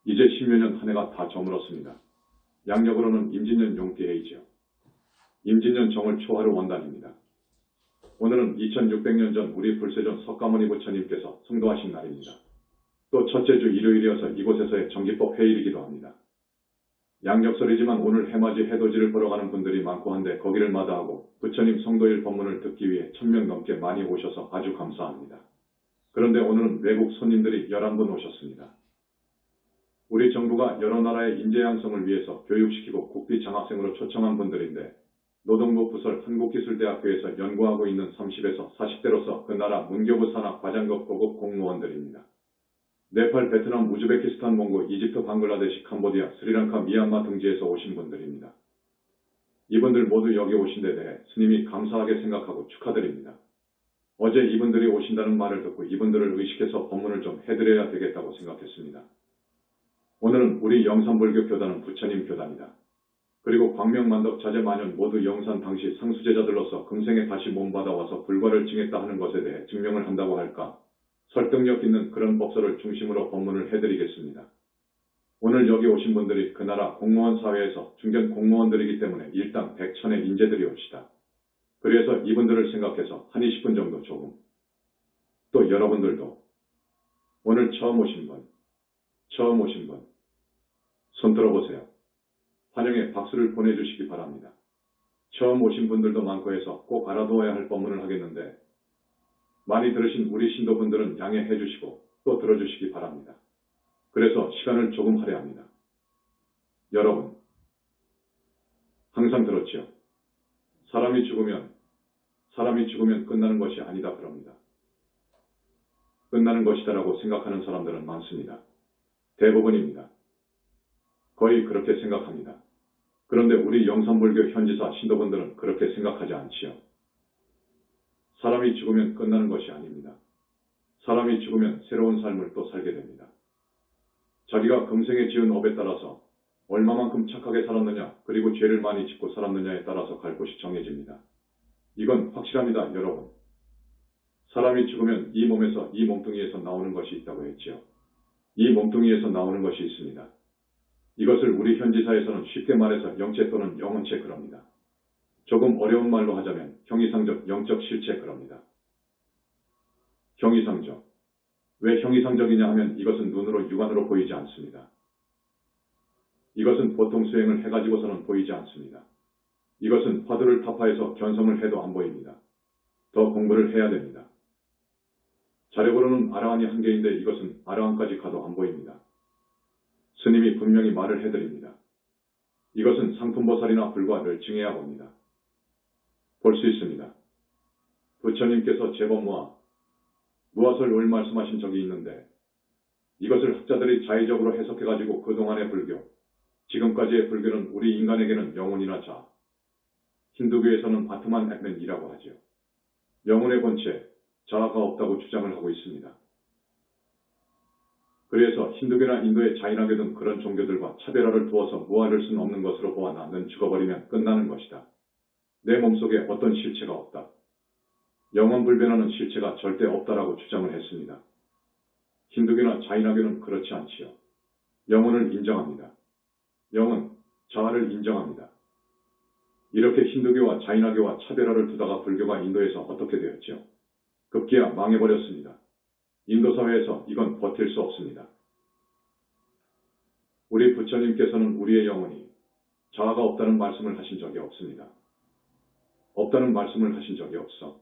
이제 10여 년 한 해가 다 저물었습니다. 양력으로는 임진년 용띠해이지요. 임진년 정월 초하루 원단입니다. 오늘은 2600년 전 우리 불세존 석가모니 부처님께서 성도하신 날입니다. 또 첫째 주 일요일이어서 이곳에서의 정기법 회의이기도 합니다. 양력설이지만 오늘 해맞이 해돋이를 보러 가는 분들이 많고 한데 거기를 마다하고 부처님 성도일 법문을 듣기 위해 1000명 넘게 많이 오셔서 아주 감사합니다. 그런데 오늘은 외국 손님들이 11분 오셨습니다. 우리 정부가 여러 나라의 인재 양성을 위해서 교육시키고 국비 장학생으로 초청한 분들인데 노동부 부설 한국기술대학교에서 연구하고 있는 30에서 40대로서 그 나라 문교부 산하 과장급 고급 공무원들입니다. 네팔, 베트남, 우즈베키스탄, 몽고, 이집트, 방글라데시, 캄보디아, 스리랑카, 미얀마 등지에서 오신 분들입니다. 이분들 모두 여기 오신 데 대해 스님이 감사하게 생각하고 축하드립니다. 어제 이분들이 오신다는 말을 듣고 이분들을 의식해서 법문을 좀 해드려야 되겠다고 생각했습니다. 오늘은 우리 영산불교 교단은 부처님 교단이다. 그리고 광명만덕 자제만연 모두 영산 당시 상수제자들로서 금생에 다시 몸받아와서 불과를 증했다 하는 것에 대해 증명을 한다고 할까? 설득력 있는 그런 법설을 중심으로 법문을 해드리겠습니다. 오늘 여기 오신 분들이 그 나라 공무원 사회에서 중견 공무원들이기 때문에 일당 100천의 인재들이 옵시다. 그래서 이분들을 생각해서 한 20분 정도 조금. 또 여러분들도 오늘 처음 오신 분, 손 들어보세요. 환영의 박수를 보내주시기 바랍니다. 처음 오신 분들도 많고 해서 꼭 알아두어야 할 법문을 하겠는데 많이 들으신 우리 신도분들은 양해해 주시고 또 들어주시기 바랍니다. 그래서 시간을 조금 할애합니다. 여러분, 항상 들었지요? 사람이 죽으면 끝나는 것이 아니다 그럽니다. 끝나는 것이다라고 생각하는 사람들은 많습니다. 대부분입니다. 거의 그렇게 생각합니다. 그런데 우리 영산불교 현지사 신도분들은 그렇게 생각하지 않지요. 사람이 죽으면 끝나는 것이 아닙니다. 사람이 죽으면 새로운 삶을 또 살게 됩니다. 자기가 금생에 지은 업에 따라서 얼마만큼 착하게 살았느냐 그리고 죄를 많이 짓고 살았느냐에 따라서 갈 곳이 정해집니다. 이건 확실합니다, 여러분. 사람이 죽으면 이 몸에서 이 몸뚱이에서 나오는 것이 있다고 했지요. 이 몸뚱이에서 나오는 것이 있습니다. 이것을 우리 현지사에서는 쉽게 말해서 영체 또는 영혼체 그럽니다. 조금 어려운 말로 하자면 형이상적 영적 실체 그럽니다. 형이상적. 왜 형이상적이냐 하면 이것은 눈으로 육안으로 보이지 않습니다. 이것은 보통 수행을 해가지고서는 보이지 않습니다. 이것은 화두를 타파해서 견성을 해도 안 보입니다. 더 공부를 해야 됩니다. 자력으로는 아라한이 한 개인데 이것은 아라한까지 가도 안 보입니다. 스님이 분명히 말을 해드립니다. 이것은 상품보살이나 불과를 증해야 봅니다. 볼 수 있습니다. 부처님께서 제법 무화설을 말씀하신 적이 있는데 이것을 학자들이 자의적으로 해석해가지고 그동안의 불교, 지금까지의 불교는 우리 인간에게는 영혼이나 자, 힌두교에서는 아트만 액맨이라고 하지요. 영혼의 본체, 자아가 없다고 주장을 하고 있습니다. 그래서 힌두교나 인도의 자이나교 등 그런 종교들과 차별화를 두어서 무아를 수는 없는 것으로 보아 나는 죽어버리면 끝나는 것이다. 내 몸속에 어떤 실체가 없다. 영원 불변하는 실체가 절대 없다라고 주장을 했습니다. 힌두교나 자이나교는 그렇지 않지요. 영혼을 인정합니다. 영혼, 자아를 인정합니다. 이렇게 힌두교와 자이나교와 차별화를 두다가 불교가 인도에서 어떻게 되었지요? 급기야 망해버렸습니다. 인도 사회에서 이건 버틸 수 없습니다. 우리 부처님께서는 우리의 영혼이 자아가 없다는 말씀을 하신 적이 없습니다. 없다는 말씀을 하신 적이 없어.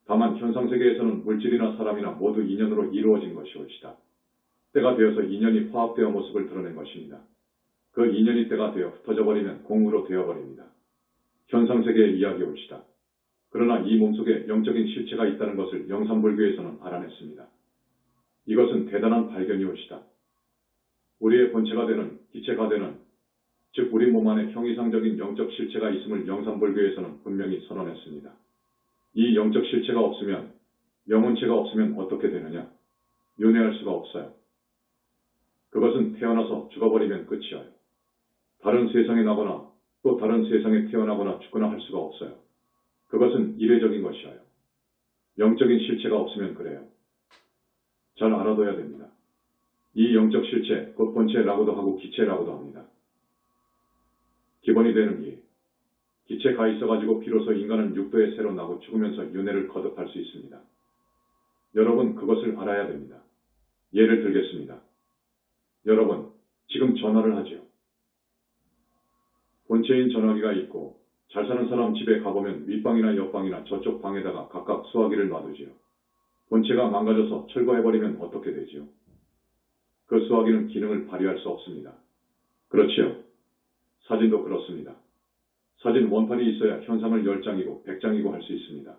다만 현상세계에서는 물질이나 사람이나 모두 인연으로 이루어진 것이 옳시다. 때가 되어서 인연이 화합되어 모습을 드러낸 것입니다. 그 인연이 때가 되어 흩어져 버리면 공으로 되어버립니다. 현상세계의 이야기 옳시다. 그러나 이 몸속에 영적인 실체가 있다는 것을 영산불교에서는 알아냈습니다. 이것은 대단한 발견이 옳시다. 우리의 본체가 되는, 기체가 되는, 즉 우리 몸 안에 형이상적인 영적 실체가 있음을 영산불교에서는 분명히 선언했습니다. 이 영적 실체가 없으면, 영혼체가 없으면 어떻게 되느냐? 윤회할 수가 없어요. 그것은 태어나서 죽어버리면 끝이에요. 다른 세상에 나거나 또 다른 세상에 태어나거나 죽거나 할 수가 없어요. 그것은 이례적인 것이에요. 영적인 실체가 없으면 그래요. 잘 알아둬야 됩니다. 이 영적 실체, 곧 본체 본체라고도 하고 기체라고도 합니다. 기본이 되는 이 기체가 있어가지고 비로소 인간은 육도에 새로 나고 죽으면서 윤회를 거듭할 수 있습니다. 여러분 그것을 알아야 됩니다. 예를 들겠습니다. 여러분 지금 전화를 하지요. 본체인 전화기가 있고 잘 사는 사람 집에 가보면 윗방이나 옆방이나 저쪽 방에다가 각각 수화기를 놔두지요. 본체가 망가져서 철거해버리면 어떻게 되지요? 그 수화기는 기능을 발휘할 수 없습니다. 그렇지요. 사진도 그렇습니다. 사진 원판이 있어야 현상을 10장이고 100장이고 할 수 있습니다.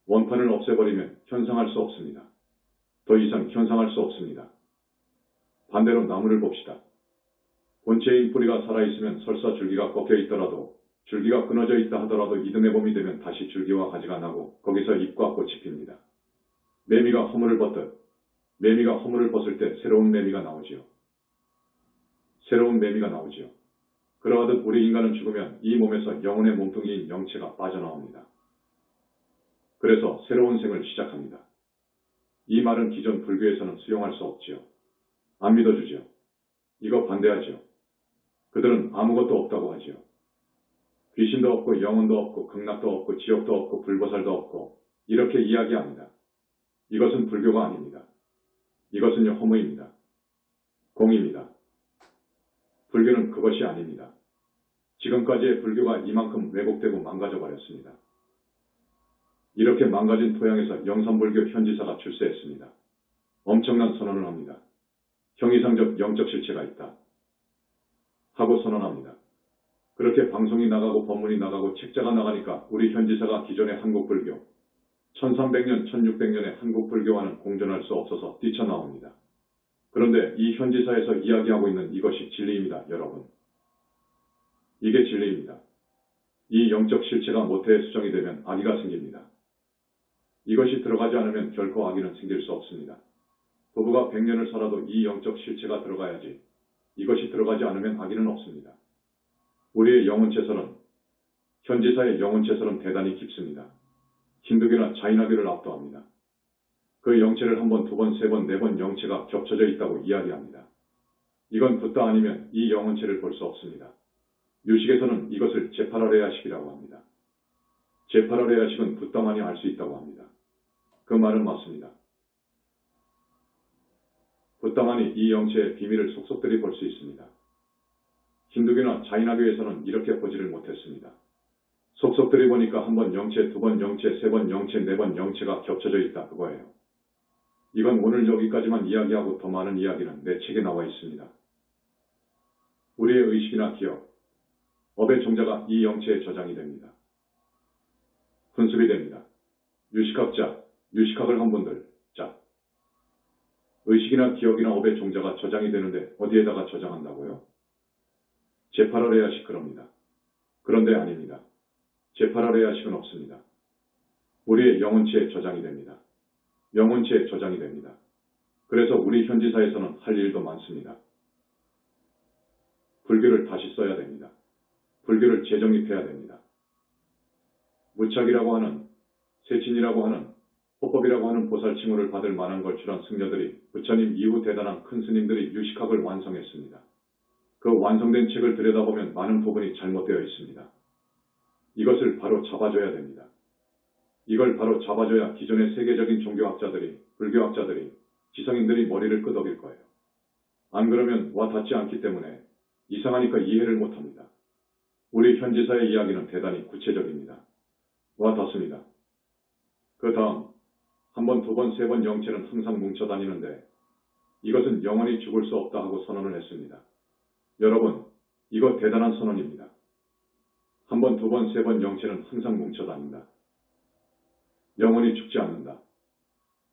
원판을 없애버리면 현상할 수 없습니다. 더 이상 현상할 수 없습니다. 반대로 나무를 봅시다. 본체인 뿌리가 살아있으면 설사 줄기가 꺾여 있더라도 줄기가 끊어져 있다 하더라도 이듬해 봄이 되면 다시 줄기와 가지가 나고 거기서 잎과 꽃이 핍니다. 매미가 허물을 벗듯 매미가 허물을 벗을 때 새로운 매미가 나오지요. 새로운 매미가 나오지요. 그러하듯 우리 인간은 죽으면 이 몸에서 영혼의 몸뚱이인 영체가 빠져나옵니다. 그래서 새로운 생을 시작합니다. 이 말은 기존 불교에서는 수용할 수 없지요. 안 믿어주지요. 이거 반대하지요. 그들은 아무것도 없다고 하지요. 귀신도 없고 영혼도 없고 극락도 없고 지옥도 없고 불보살도 없고 이렇게 이야기합니다. 이것은 불교가 아닙니다. 이것은요 허무입니다. 공입니다. 불교는 그것이 아닙니다. 지금까지의 불교가 이만큼 왜곡되고 망가져버렸습니다. 이렇게 망가진 토양에서 영산불교 현지사가 출세했습니다. 엄청난 선언을 합니다. 형이상적 영적 실체가 있다. 하고 선언합니다. 그렇게 방송이 나가고 법문이 나가고 책자가 나가니까 우리 현지사가 기존의 한국불교, 1300년, 1600년의 한국불교와는 공존할 수 없어서 뛰쳐나옵니다. 그런데 이 현지사에서 이야기하고 있는 이것이 진리입니다, 여러분. 이게 진리입니다. 이 영적 실체가 모태에 수정이 되면 악의가 생깁니다. 이것이 들어가지 않으면 결코 악의는 생길 수 없습니다. 부부가 100년을 살아도 이 영적 실체가 들어가야지 이것이 들어가지 않으면 악의는 없습니다. 우리의 영혼체설은 현지사의 영혼체설은 대단히 깊습니다. 힌두교나 자이나교를 압도합니다. 그 영체를 한 번, 두 번, 세 번, 네 번 영체가 겹쳐져 있다고 이야기합니다. 이건 붓다 아니면 이 영혼체를 볼 수 없습니다. 유식에서는 이것을 제파라레야식이라고 합니다. 제파라레야식은 붓다만이 알 수 있다고 합니다. 그 말은 맞습니다. 붓다만이 이 영체의 비밀을 속속들이 볼 수 있습니다. 힌두교나 자이나교에서는 이렇게 보지를 못했습니다. 속속들이 보니까 한 번 영체, 두 번 영체, 세 번 영체, 네 번 영체가 겹쳐져 있다 그거예요. 이건 오늘 여기까지만 이야기하고 더 많은 이야기는 내 책에 나와 있습니다. 우리의 의식이나 기억, 업의 종자가 이 영체에 저장이 됩니다. 훈습이 됩니다. 유식학자, 유식학을 한 분들, 자, 의식이나 기억이나 업의 종자가 저장이 되는데 어디에다가 저장한다고요? 제파라레야식 그럽니다. 그런데 아닙니다. 제파라레야식은 없습니다. 우리의 영혼체에 저장이 됩니다. 영혼체에 저장이 됩니다. 그래서 우리 현지사에서는 할 일도 많습니다. 불교를 다시 써야 됩니다. 불교를 재정립해야 됩니다. 무착이라고 하는, 세친이라고 하는, 호법이라고 하는 보살 칭호를 받을 만한 걸출한 승려들이 부처님 이후 대단한 큰 스님들이 유식학을 완성했습니다. 그 완성된 책을 들여다보면 많은 부분이 잘못되어 있습니다. 이것을 바로 잡아줘야 됩니다. 이걸 바로 잡아줘야 기존의 세계적인 종교학자들이, 불교학자들이, 지성인들이 머리를 끄덕일 거예요. 안 그러면 와 닿지 않기 때문에 이상하니까 이해를 못합니다. 우리 현지사의 이야기는 대단히 구체적입니다. 와 닿습니다. 그 다음 한 번, 두 번, 세 번 영체는 항상 뭉쳐 다니는데 이것은 영원히 죽을 수 없다 하고 선언을 했습니다. 여러분, 이거 대단한 선언입니다. 한 번, 두 번, 세 번 영체는 항상 뭉쳐 다닌다. 영원히 죽지 않는다.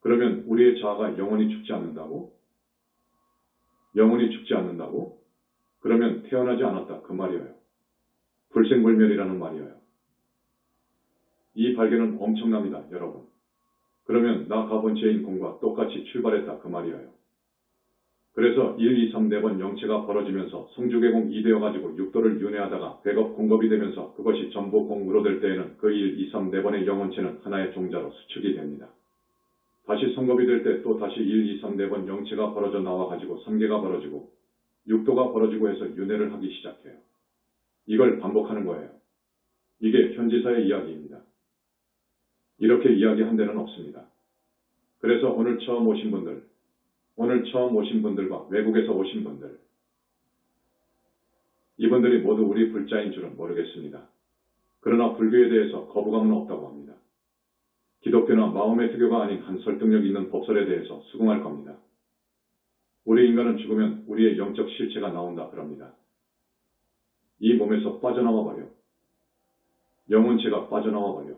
그러면 우리의 자아가 영원히 죽지 않는다고? 영원히 죽지 않는다고? 그러면 태어나지 않았다 그 말이에요. 불생불멸이라는 말이에요. 이 발견은 엄청납니다, 여러분. 그러면 나 가본체인 공과 똑같이 출발했다 그 말이에요. 그래서 1, 2, 3, 4번 영체가 벌어지면서 성주계공 2되어가지고 육도를 윤회하다가 백업 공급이 되면서 그것이 전부 공으로 될 때에는 그 1, 2, 3, 4번의 영혼체는 하나의 종자로 수축이 됩니다. 다시 성급이 될 때 또 다시 1, 2, 3, 4번 영체가 벌어져 나와가지고 3개가 벌어지고 육도가 벌어지고 해서 윤회를 하기 시작해요. 이걸 반복하는 거예요. 이게 현지사의 이야기입니다. 이렇게 이야기한 데는 없습니다. 그래서 오늘 처음 오신 분들과 외국에서 오신 분들, 이분들이 모두 우리 불자인 줄은 모르겠습니다. 그러나 불교에 대해서 거부감은 없다고 합니다. 기독교나 마호메 트교가 아닌 한 설득력 있는 법설에 대해서 수긍할 겁니다. 우리 인간은 죽으면 우리의 영적 실체가 나온다 그럽니다. 이 몸에서 빠져나와 버려. 영혼체가 빠져나와 버려.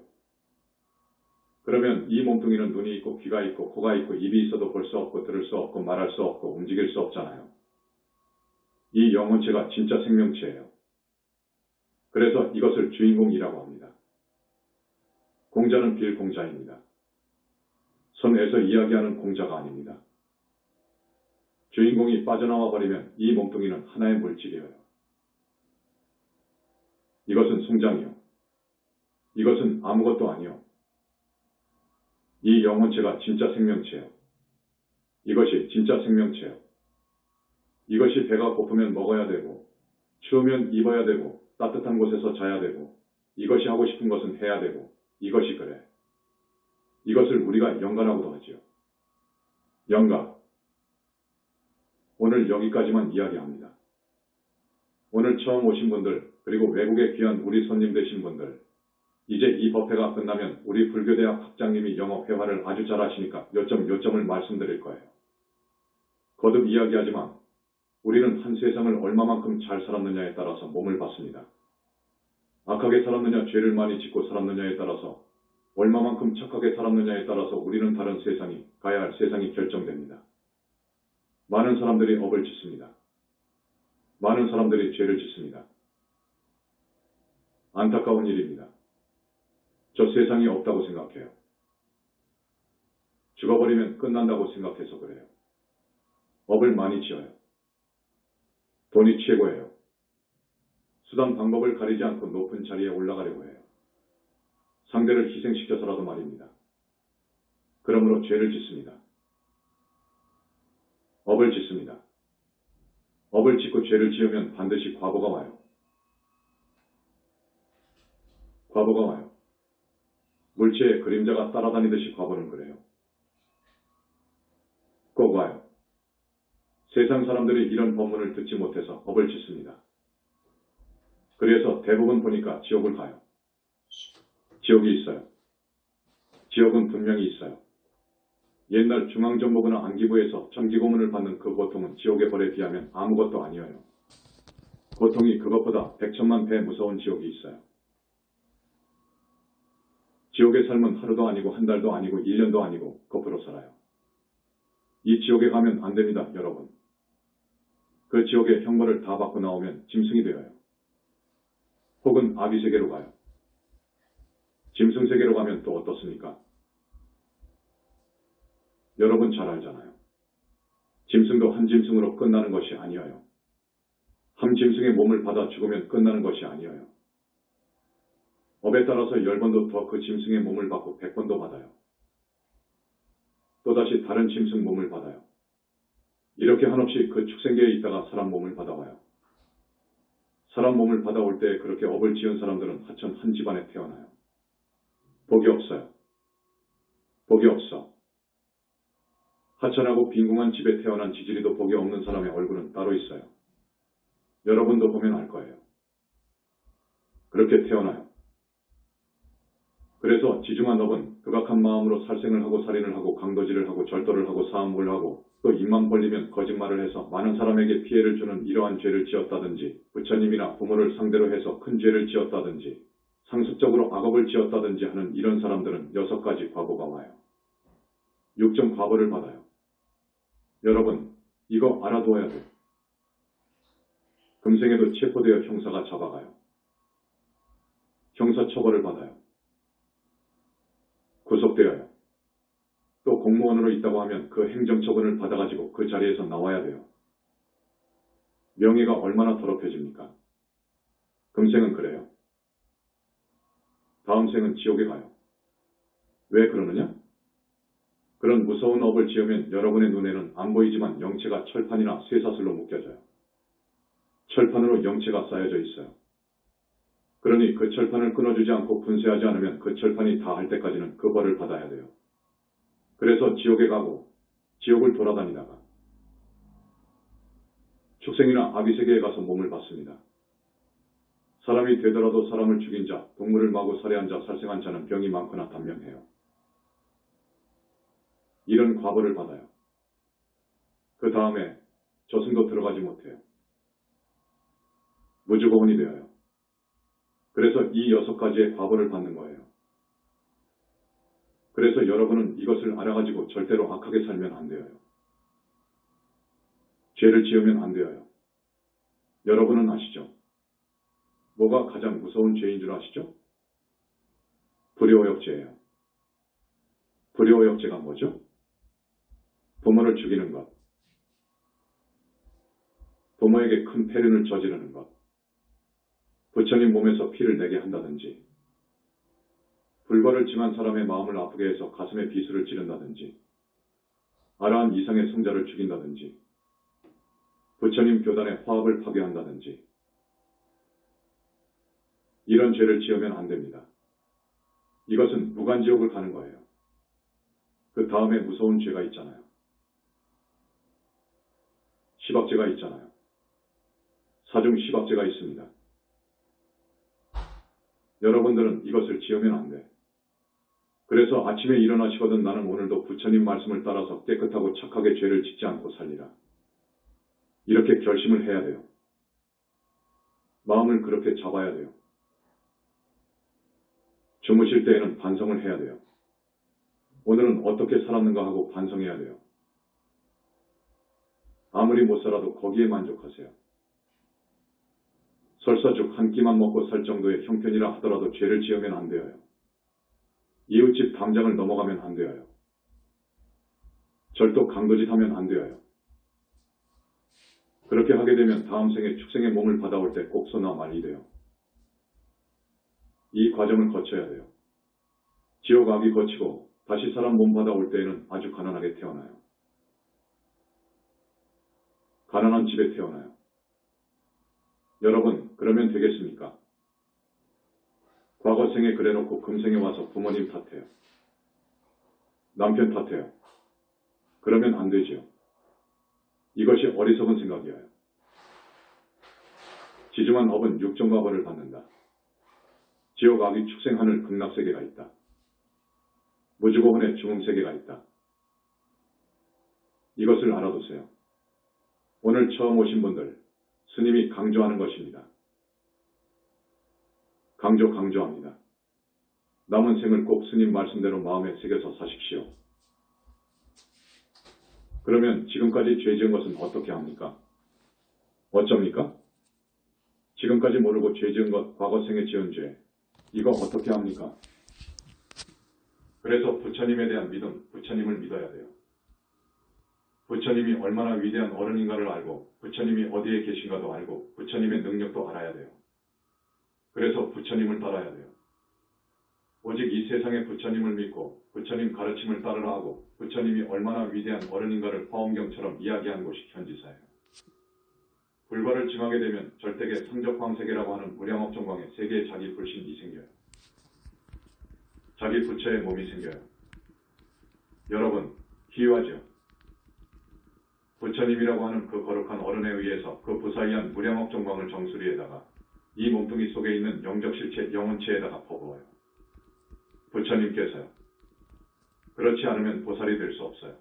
그러면 이 몸뚱이는 눈이 있고 귀가 있고 코가 있고 입이 있어도 볼 수 없고 들을 수 없고 말할 수 없고 움직일 수 없잖아요. 이 영혼체가 진짜 생명체예요. 그래서 이것을 주인공이라고 합니다. 공자는 빌공자입니다. 선에서 이야기하는 공자가 아닙니다. 주인공이 빠져나와 버리면 이 몸뚱이는 하나의 물질이에요. 이것은 송장이요. 이것은 아무것도 아니요. 이 영혼체가 진짜 생명체예요. 이것이 진짜 생명체예요. 이것이 배가 고프면 먹어야 되고, 추우면 입어야 되고, 따뜻한 곳에서 자야 되고, 이것이 하고 싶은 것은 해야 되고, 이것이 그래. 이것을 우리가 영가라고도 하지요. 영가. 오늘 여기까지만 이야기합니다. 오늘 처음 오신 분들, 그리고 외국에 귀한 우리 손님 되신 분들, 이제 이 법회가 끝나면 우리 불교대학 학장님이 영어 회화를 아주 잘하시니까 요점을 말씀드릴 거예요. 거듭 이야기하지만 우리는 한 세상을 얼마만큼 잘 살았느냐에 따라서 몸을 받습니다. 악하게 살았느냐, 죄를 많이 짓고 살았느냐에 따라서, 얼마만큼 착하게 살았느냐에 따라서 우리는 다른 세상이, 가야 할 세상이 결정됩니다. 많은 사람들이 업을 짓습니다. 많은 사람들이 죄를 짓습니다. 안타까운 일입니다. 저 세상이 없다고 생각해요. 죽어버리면 끝난다고 생각해서 그래요. 업을 많이 지어요. 돈이 최고예요. 수단 방법을 가리지 않고 높은 자리에 올라가려고 해요. 상대를 희생시켜서라도 말입니다. 그러므로 죄를 짓습니다. 업을 짓습니다. 업을 짓고 죄를 지으면 반드시 과보가 와요. 과보가 와요. 물체의 그림자가 따라다니듯이 과보는 그래요. 꼭 와요. 세상 사람들이 이런 법문을 듣지 못해서 업을 짓습니다. 그래서 대부분 보니까 지옥을 가요. 지옥이 있어요. 지옥은 분명히 있어요. 옛날 중앙정보부나 안기부에서 전기고문을 받는 그 고통은 지옥의 벌에 비하면 아무것도 아니에요. 고통이 그것보다 100천만 배 무서운 지옥이 있어요. 지옥의 삶은 하루도 아니고 한 달도 아니고 1년도 아니고 거꾸로 살아요. 이 지옥에 가면 안 됩니다, 여러분. 그 지옥의 형벌을 다 받고 나오면 짐승이 되어요. 혹은 아비세계로 가요. 짐승세계로 가면 또 어떻습니까? 여러분 잘 알잖아요. 짐승도 한 짐승으로 끝나는 것이 아니에요. 한 짐승의 몸을 받아 죽으면 끝나는 것이 아니에요. 업에 따라서 10번도 더 그 짐승의 몸을 받고 100번도 받아요. 또다시 다른 짐승 몸을 받아요. 이렇게 한없이 그 축생계에 있다가 사람 몸을 받아와요. 사람 몸을 받아올 때 그렇게 업을 지은 사람들은 하천 한 집안에 태어나요. 복이 없어요. 복이 없어. 하천하고 빈궁한 집에 태어난 지지리도 복이 없는 사람의 얼굴은 따로 있어요. 여러분도 보면 알 거예요. 그렇게 태어나요. 그래서 지중한 업은 극악한 마음으로 살생을 하고 살인을 하고 강도질을 하고 절도를 하고 사음을 하고 또 입만 벌리면 거짓말을 해서 많은 사람에게 피해를 주는 이러한 죄를 지었다든지 부처님이나 부모를 상대로 해서 큰 죄를 지었다든지 상습적으로 악업을 지었다든지 하는 이런 사람들은 6가지 과보가 와요. 6점 과보를 받아요. 여러분, 이거 알아둬야 돼. 금생에도 체포되어 형사가 잡아가요. 형사처벌을 받아요. 구속되어요. 또 공무원으로 있다고 하면 그 행정처분을 받아가지고 그 자리에서 나와야 돼요. 명예가 얼마나 더럽혀집니까? 금생은 그래요. 다음 생은 지옥에 가요. 왜 그러느냐? 그런 무서운 업을 지으면 여러분의 눈에는 안 보이지만 영체가 철판이나 쇠사슬로 묶여져요. 철판으로 영체가 쌓여져 있어요. 그러니 그 철판을 끊어주지 않고 분쇄하지 않으면 그 철판이 다 할 때까지는 그 벌을 받아야 돼요. 그래서 지옥에 가고 지옥을 돌아다니다가 축생이나 아비 세계에 가서 몸을 받습니다. 사람이 되더라도 사람을 죽인 자, 동물을 마구 살해한 자, 살생한 자는 병이 많거나 단명해요. 이런 과벌을 받아요. 그 다음에 저승도 들어가지 못해요. 무주고원이 되어요. 그래서 이 6가지의 과벌을 받는 거예요. 그래서 여러분은 이것을 알아가지고 절대로 악하게 살면 안 돼요. 죄를 지으면 안 돼요. 여러분은 아시죠? 뭐가 가장 무서운 죄인 줄 아시죠? 불효역죄예요. 불효역죄가 뭐죠? 부모를 죽이는 것, 부모에게 큰 폐륜을 저지르는 것, 부처님 몸에서 피를 내게 한다든지, 불벌을 징한 사람의 마음을 아프게 해서 가슴에 비수를 찌른다든지, 아라한 이상의 성자를 죽인다든지, 부처님 교단의 화합을 파괴한다든지, 이런 죄를 지으면 안 됩니다. 이것은 무간지옥을 가는 거예요. 그 다음에 무서운 죄가 있잖아요. 시박죄가 있잖아요. 사중 시박죄가 있습니다. 여러분들은 이것을 지으면 안 돼. 그래서 아침에 일어나시거든 나는 오늘도 부처님 말씀을 따라서 깨끗하고 착하게 죄를 짓지 않고 살리라. 이렇게 결심을 해야 돼요. 마음을 그렇게 잡아야 돼요. 주무실 때에는 반성을 해야 돼요. 오늘은 어떻게 살았는가 하고 반성해야 돼요. 아무리 못 살아도 거기에 만족하세요. 설사죽 한 끼만 먹고 살 정도의 형편이라 하더라도 죄를 지으면 안 돼요. 이웃집 담장을 넘어가면 안 돼요. 절도 강도짓 하면 안 돼요. 그렇게 하게 되면 다음 생에 축생의 몸을 받아올 때 곡소나 말이 돼요. 이 과정을 거쳐야 돼요. 지옥 악이 거치고 다시 사람 몸 받아올 때에는 아주 가난하게 태어나요. 가난한 집에 태어나요. 여러분, 그러면 되겠습니까? 과거 생에 그래놓고 금생에 와서 부모님 탓해요. 남편 탓해요. 그러면 안 되지요. 이것이 어리석은 생각이에요. 지중한 업은 육정과 벌을 받는다. 지옥 악이 축생하늘 극락세계가 있다. 무주고혼의 중음세계가 있다. 이것을 알아두세요. 오늘 처음 오신 분들, 스님이 강조하는 것입니다. 강조합니다. 남은 생을 꼭 스님 말씀대로 마음에 새겨서 사십시오. 그러면 지금까지 죄 지은 것은 어떻게 합니까? 어쩝니까? 지금까지 모르고 죄 지은 것, 과거 생에 지은 죄, 이거 어떻게 합니까? 그래서 부처님에 대한 믿음, 부처님을 믿어야 돼요. 부처님이 얼마나 위대한 어른인가를 알고 부처님이 어디에 계신가도 알고 부처님의 능력도 알아야 돼요. 그래서 부처님을 따라야 돼요. 오직 이 세상의 부처님을 믿고 부처님 가르침을 따르라 하고 부처님이 얼마나 위대한 어른인가를 화엄경처럼 이야기하는 곳이 현지사예요. 불벌을 징하게 되면 절대계 성적광세계라고 하는 무량업정광에 세계의 자기 불신이 생겨요. 자기 부처의 몸이 생겨요. 여러분, 기이하죠? 부처님이라고 하는 그 거룩한 어른에 의해서 그 부사이한 무량업정광을 정수리에다가 이 몸뚱이 속에 있는 영적실체, 영혼체에다가 퍼부어요. 부처님께서요. 그렇지 않으면 보살이 될 수 없어요.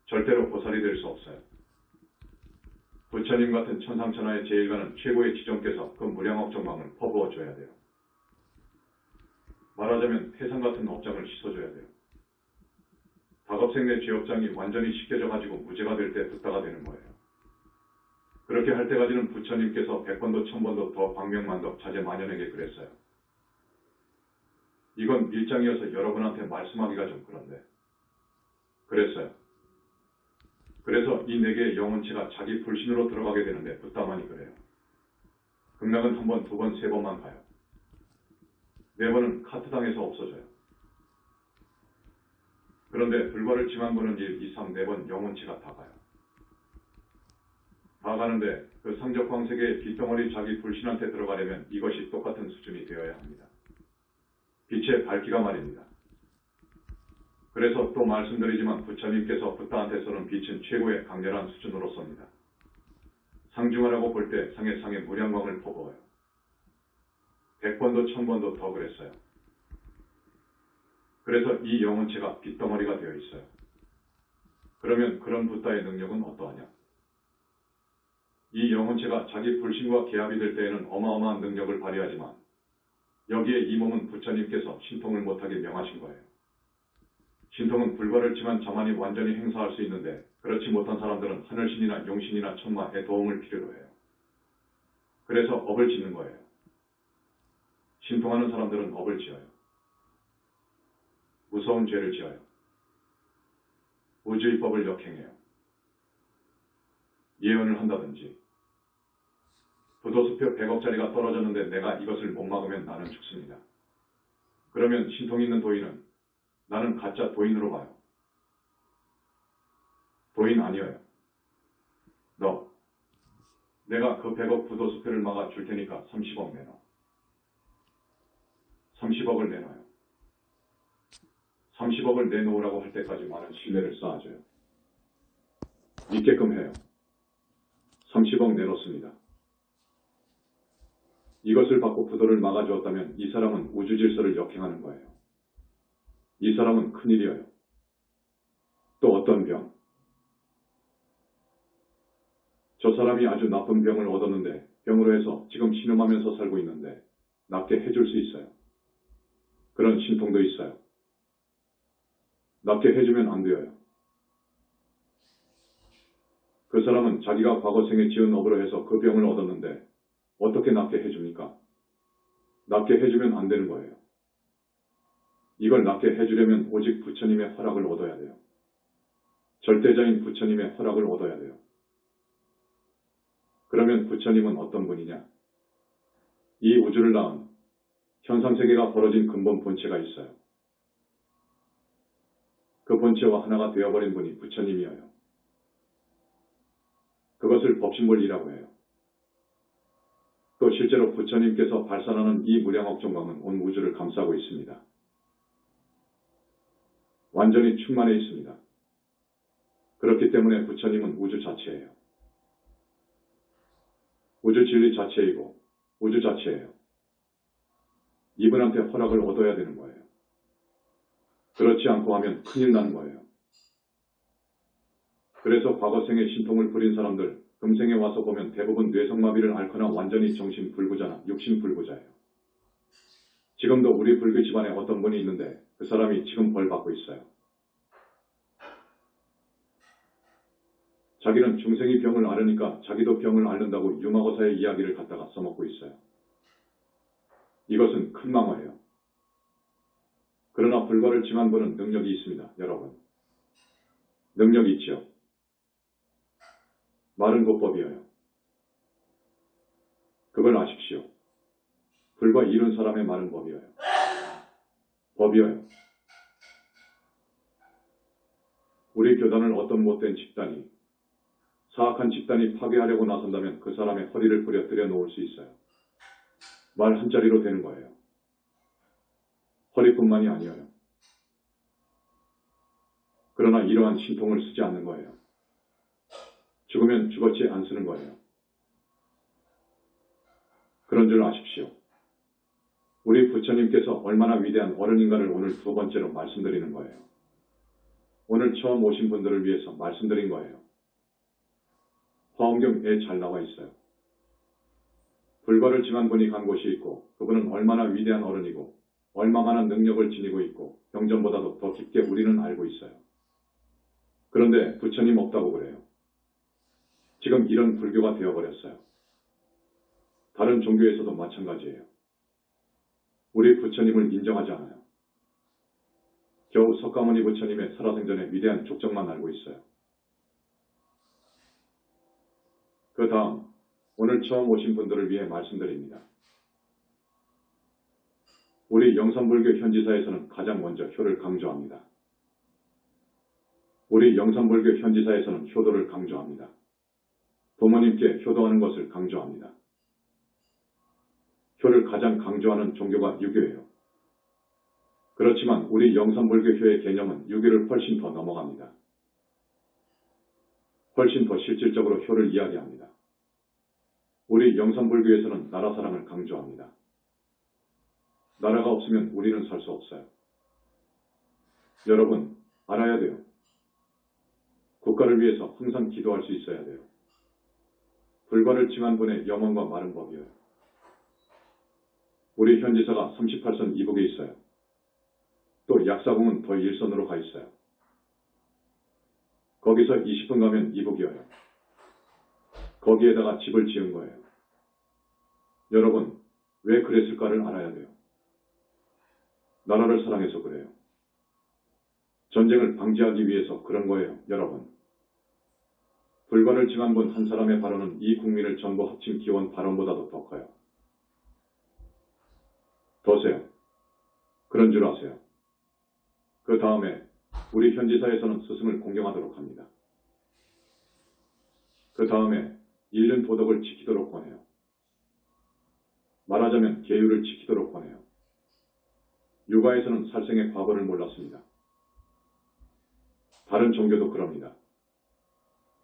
절대로 보살이 될 수 없어요. 부처님 같은 천상천하의 제일가는 최고의 지존께서 그 무량업정광을 퍼부어줘야 돼요. 말하자면 태산 같은 업장을 씻어줘야 돼요. 다겁생내 죄업장이 완전히 씻겨져가지고 무죄가 될 때 붓다가 되는 거예요. 그렇게 할 때까지는 부처님께서 100번도 1000번도 더 광명만덕 자제만연에게 그랬어요. 이건 밀장이어서 여러분한테 말씀하기가 좀 그런데 그랬어요. 그래서 이 4개의 영혼체가 자기 불신으로 들어가게 되는데 붓다만이 그래요. 극락은 1번, 2번, 3번만 가요. 4번은 카트당해서 없어져요. 그런데 불벌을 징한 분은 1, 2, 3, 4번 영혼체가 다 가요. 다 나가는데 그 상적광 세계의 빗덩어리 자기 불신한테 들어가려면 이것이 똑같은 수준이 되어야 합니다. 빛의 밝기가 말입니다. 그래서 또 말씀드리지만 부처님께서 붓다한테서는 빛은 최고의 강렬한 수준으로 섭니다. 상중하라고 볼 때 상에 상에 무량광을 퍼부어요. 100번도 1000번도 더 그랬어요. 그래서 이 영혼체가 빗덩어리가 되어 있어요. 그러면 그런 붓다의 능력은 어떠하냐? 이 영혼체가 자기 불신과 개합이 될 때에는 어마어마한 능력을 발휘하지만 여기에 이 몸은 부처님께서 신통을 못하게 명하신 거예요. 신통은 불과를 치만 자만이 완전히 행사할 수 있는데 그렇지 못한 사람들은 하늘신이나 용신이나 천마의 도움을 필요로 해요. 그래서 업을 짓는 거예요. 신통하는 사람들은 업을 지어요. 무서운 죄를 지어요. 우주의 법을 역행해요. 예언을 한다든지 부도수표 100억짜리가 떨어졌는데 내가 이것을 못 막으면 나는 죽습니다. 그러면 신통 있는 도인은 나는 가짜 도인으로 봐요. 도인 아니어요. 내가 그 100억 부도수표를 막아 줄 테니까 30억 내놔. 30억을 내놔요. 30억을 내놓으라고 할 때까지 많은 신뢰를 쌓아줘요. 믿게끔 해요. 30억 내놓습니다. 이것을 받고 부도를 막아주었다면 이 사람은 우주 질서를 역행하는 거예요. 이 사람은 큰일이에요. 또 어떤 병? 저 사람이 아주 나쁜 병을 얻었는데 병으로 해서 지금 신음하면서 살고 있는데 낫게 해줄 수 있어요. 그런 신통도 있어요. 낫게 해주면 안 돼요. 그 사람은 자기가 과거 생에 지은 업으로 해서 그 병을 얻었는데 어떻게 낫게 해줍니까? 낫게 해주면 안 되는 거예요. 이걸 낫게 해주려면 오직 부처님의 허락을 얻어야 돼요. 절대자인 부처님의 허락을 얻어야 돼요. 그러면 부처님은 어떤 분이냐? 이 우주를 낳은 현상세계가 벌어진 근본 본체가 있어요. 그 본체와 하나가 되어버린 분이 부처님이에요. 그것을 법신본이라고 해요. 또 실제로 부처님께서 발산하는 이 무량억 정광은 온 우주를 감싸고 있습니다. 완전히 충만해 있습니다. 그렇기 때문에 부처님은 우주 자체예요. 우주 진리 자체이고 우주 자체예요. 이분한테 허락을 얻어야 되는 거예요. 그렇지 않고 하면 큰일 나는 거예요. 그래서 과거 생에 신통을 부린 사람들 금생에 와서 보면 대부분 뇌성마비를 앓거나 완전히 정신불구자나 육신불구자예요. 지금도 우리 불교 집안에 어떤 분이 있는데 그 사람이 지금 벌 받고 있어요. 자기는 중생이 병을 앓으니까 자기도 병을 앓는다고 유마거사의 이야기를 갖다가 써먹고 있어요. 이것은 큰 망화예요. 그러나 불과를 징한 분은 능력이 있습니다. 여러분. 능력이 있죠. 말은 곧법이에요. 그걸 아십시오. 불과 이룬 사람의 말은 법이에요. 법이에요. 우리 교단을 어떤 못된 집단이 사악한 집단이 파괴하려고 나선다면 그 사람의 허리를 부려뜨려 놓을 수 있어요. 말 한자리로 되는 거예요. 허리뿐만이 아니에요. 그러나 이러한 신통을 쓰지 않는 거예요. 죽으면 죽었지 안 쓰는 거예요. 그런 줄 아십시오. 우리 부처님께서 얼마나 위대한 어른인가를 오늘 두 번째로 말씀드리는 거예요. 오늘 처음 오신 분들을 위해서 말씀드린 거예요. 화엄경에 잘 나와 있어요. 불과를 징한 분이 간 곳이 있고 그분은 얼마나 위대한 어른이고 얼마만한 능력을 지니고 있고 경전보다도 더 깊게 우리는 알고 있어요. 그런데 부처님 없다고 그래요. 지금 이런 불교가 되어버렸어요. 다른 종교에서도 마찬가지예요. 우리 부처님을 인정하지 않아요. 겨우 석가모니 부처님의 살아생전의 위대한 족적만 알고 있어요. 그 다음 오늘 처음 오신 분들을 위해 말씀드립니다. 우리 영산불교 현지사에서는 가장 먼저 효를 강조합니다. 우리 영산불교 현지사에서는 효도를 강조합니다. 부모님께 효도하는 것을 강조합니다. 효를 가장 강조하는 종교가 유교예요. 그렇지만 우리 영산불교효의 개념은 유교를 훨씬 더 넘어갑니다. 훨씬 더 실질적으로 효를 이야기합니다. 우리 영산불교에서는 나라 사랑을 강조합니다. 나라가 없으면 우리는 살 수 없어요. 여러분, 알아야 돼요. 국가를 위해서 항상 기도할 수 있어야 돼요. 불과를 징한 분의 염원과 마른 법이에요. 우리 현지사가 38선 이북에 있어요. 또 약사궁은 더 일선으로 가 있어요. 거기서 20분 가면 이북이어요. 거기에다가 집을 지은 거예요. 여러분, 왜 그랬을까를 알아야 돼요. 나라를 사랑해서 그래요. 전쟁을 방지하기 위해서 그런 거예요, 여러분. 불과를 징한 분 한 사람의 발언은 이 국민을 전부 합친 기원 발언보다도 더 커요. 더세요. 그런 줄 아세요. 그 다음에 우리 현지사에서는 스승을 공경하도록 합니다. 그 다음에 잃는 도덕을 지키도록 권해요. 말하자면 계율을 지키도록 권해요. 육아에서는 살생의 과거를 몰랐습니다. 다른 종교도 그럽니다.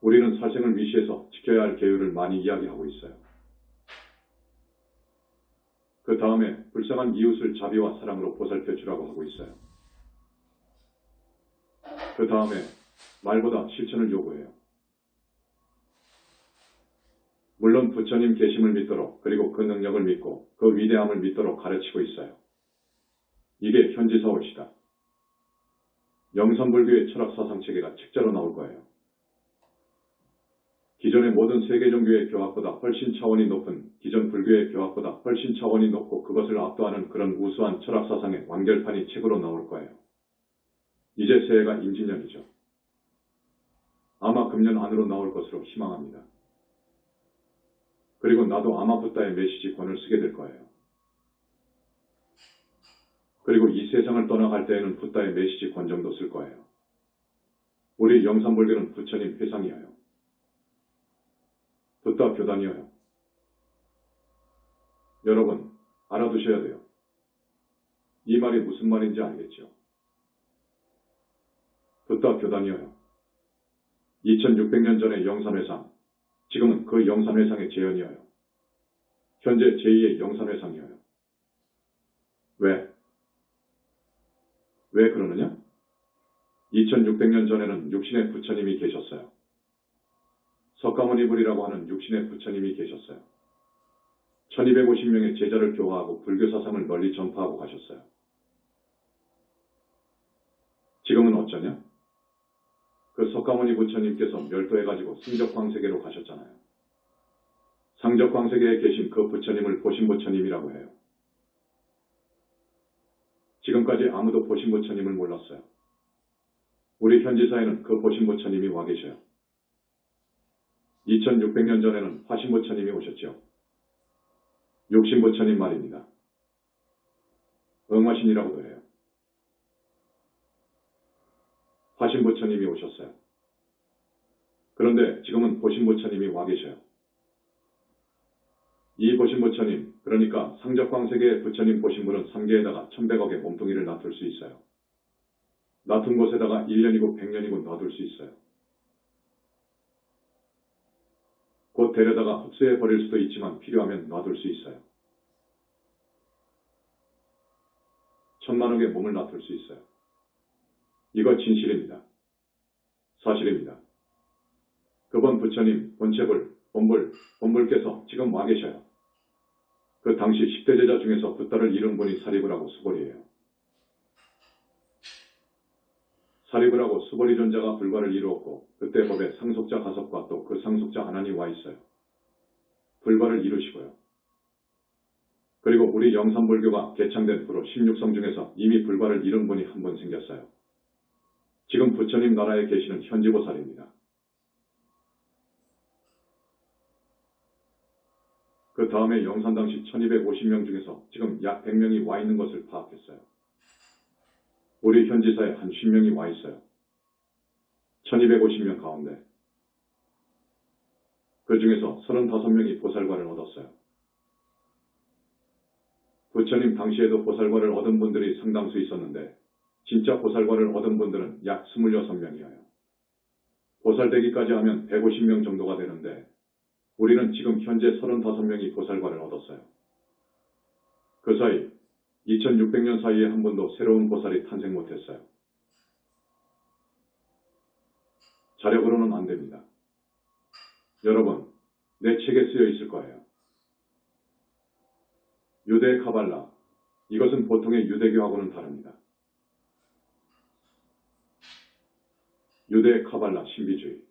우리는 살생을 위시해서 지켜야 할 계율을 많이 이야기하고 있어요. 그 다음에 불쌍한 이웃을 자비와 사랑으로 보살펴 주라고 하고 있어요. 그 다음에 말보다 실천을 요구해요. 물론 부처님 계심을 믿도록 그리고 그 능력을 믿고 그 위대함을 믿도록 가르치고 있어요. 이게 현지사올시다. 영산불교의 철학 사상 체계가 책자로 나올 거예요. 기존의 모든 세계 종교의 교학보다 훨씬 차원이 높은 기존 불교의 교학보다 훨씬 차원이 높고 그것을 압도하는 그런 우수한 철학 사상의 완결판이 책으로 나올 거예요. 이제 새해가 임진년이죠. 아마 금년 안으로 나올 것으로 희망합니다. 그리고 나도 아마 붓다의 메시지 권을 쓰게 될 거예요. 그리고 이 세상을 떠나갈 때에는 붓다의 메시지 권 정도 쓸 거예요. 우리 영산불교는 부처님 회상이에요. 붓다 교단이에요. 여러분, 알아두셔야 돼요. 이 말이 무슨 말인지 알겠죠? 붓다 교단이에요. 2600년 전의 영산회상, 지금은 그 영산회상의 재현이에요. 현재 제2의 영산회상이에요. 왜? 왜 그러느냐? 2600년 전에는 육신의 부처님이 계셨어요. 석가모니불이라고 하는 육신의 부처님이 계셨어요. 1250명의 제자를 교화하고 불교 사상을 널리 전파하고 가셨어요. 지금은 어쩌냐? 그 석가모니 부처님께서 멸도해가지고 승적광세계로 가셨잖아요. 상적광세계에 계신 그 부처님을 보신부처님이라고 해요. 지금까지 아무도 보신부처님을 몰랐어요. 우리 현지사에는 그 보신부처님이 와 계셔요. 2600년 전에는 화신부처님이 오셨죠. 육신부처님 말입니다. 응화신이라고도 해요. 화신부처님이 오셨어요. 그런데 지금은 보신부처님이 와 계셔요. 이 보신부처님, 그러니까 상적광세계의 부처님 보신분은 3계에다가 1100억의 몸뚱이를 놔둘 수 있어요. 놔둔 곳에다가 1년이고 100년이고 놔둘 수 있어요. 곧 데려다가 흡수해 버릴 수도 있지만 필요하면 놔둘 수 있어요. 1000만억의 몸을 놔둘 수 있어요. 이거 진실입니다. 사실입니다. 그번 부처님, 본체불, 본불께서 지금 와 계셔요. 그 당시 10대 제자 중에서 붓다를 이룬 분이 사리부라고 수보리예요. 사리부라고 수보리 존자가 불과를 이루었고 그때 법에 상속자 가섭과 또 그 상속자 아난이 와 있어요. 불과를 이루시고요. 그리고 우리 영산불교가 개창된 후로 16성 중에서 이미 불과를 이룬 분이 한 분 생겼어요. 지금 부처님 나라에 계시는 현지보살입니다. 그 다음에 영산 당시 1250명 중에서 지금 약 100명이 와 있는 것을 파악했어요. 우리 현지사에 한 50명이 와 있어요. 1250명 가운데. 그 중에서 35명이 보살과를 얻었어요. 부처님 당시에도 보살과를 얻은 분들이 상당수 있었는데 진짜 보살과를 얻은 분들은 약 26명이에요. 보살되기까지 하면 150명 정도가 되는데 우리는 지금 현재 35명이 보살과를 얻었어요. 그 사이 2600년 사이에 한 번도 새로운 보살이 탄생 못했어요. 자력으로는 안 됩니다. 여러분, 내 책에 쓰여 있을 거예요. 유대 카발라, 이것은 보통의 유대교하고는 다릅니다. 유대 카발라 신비주의.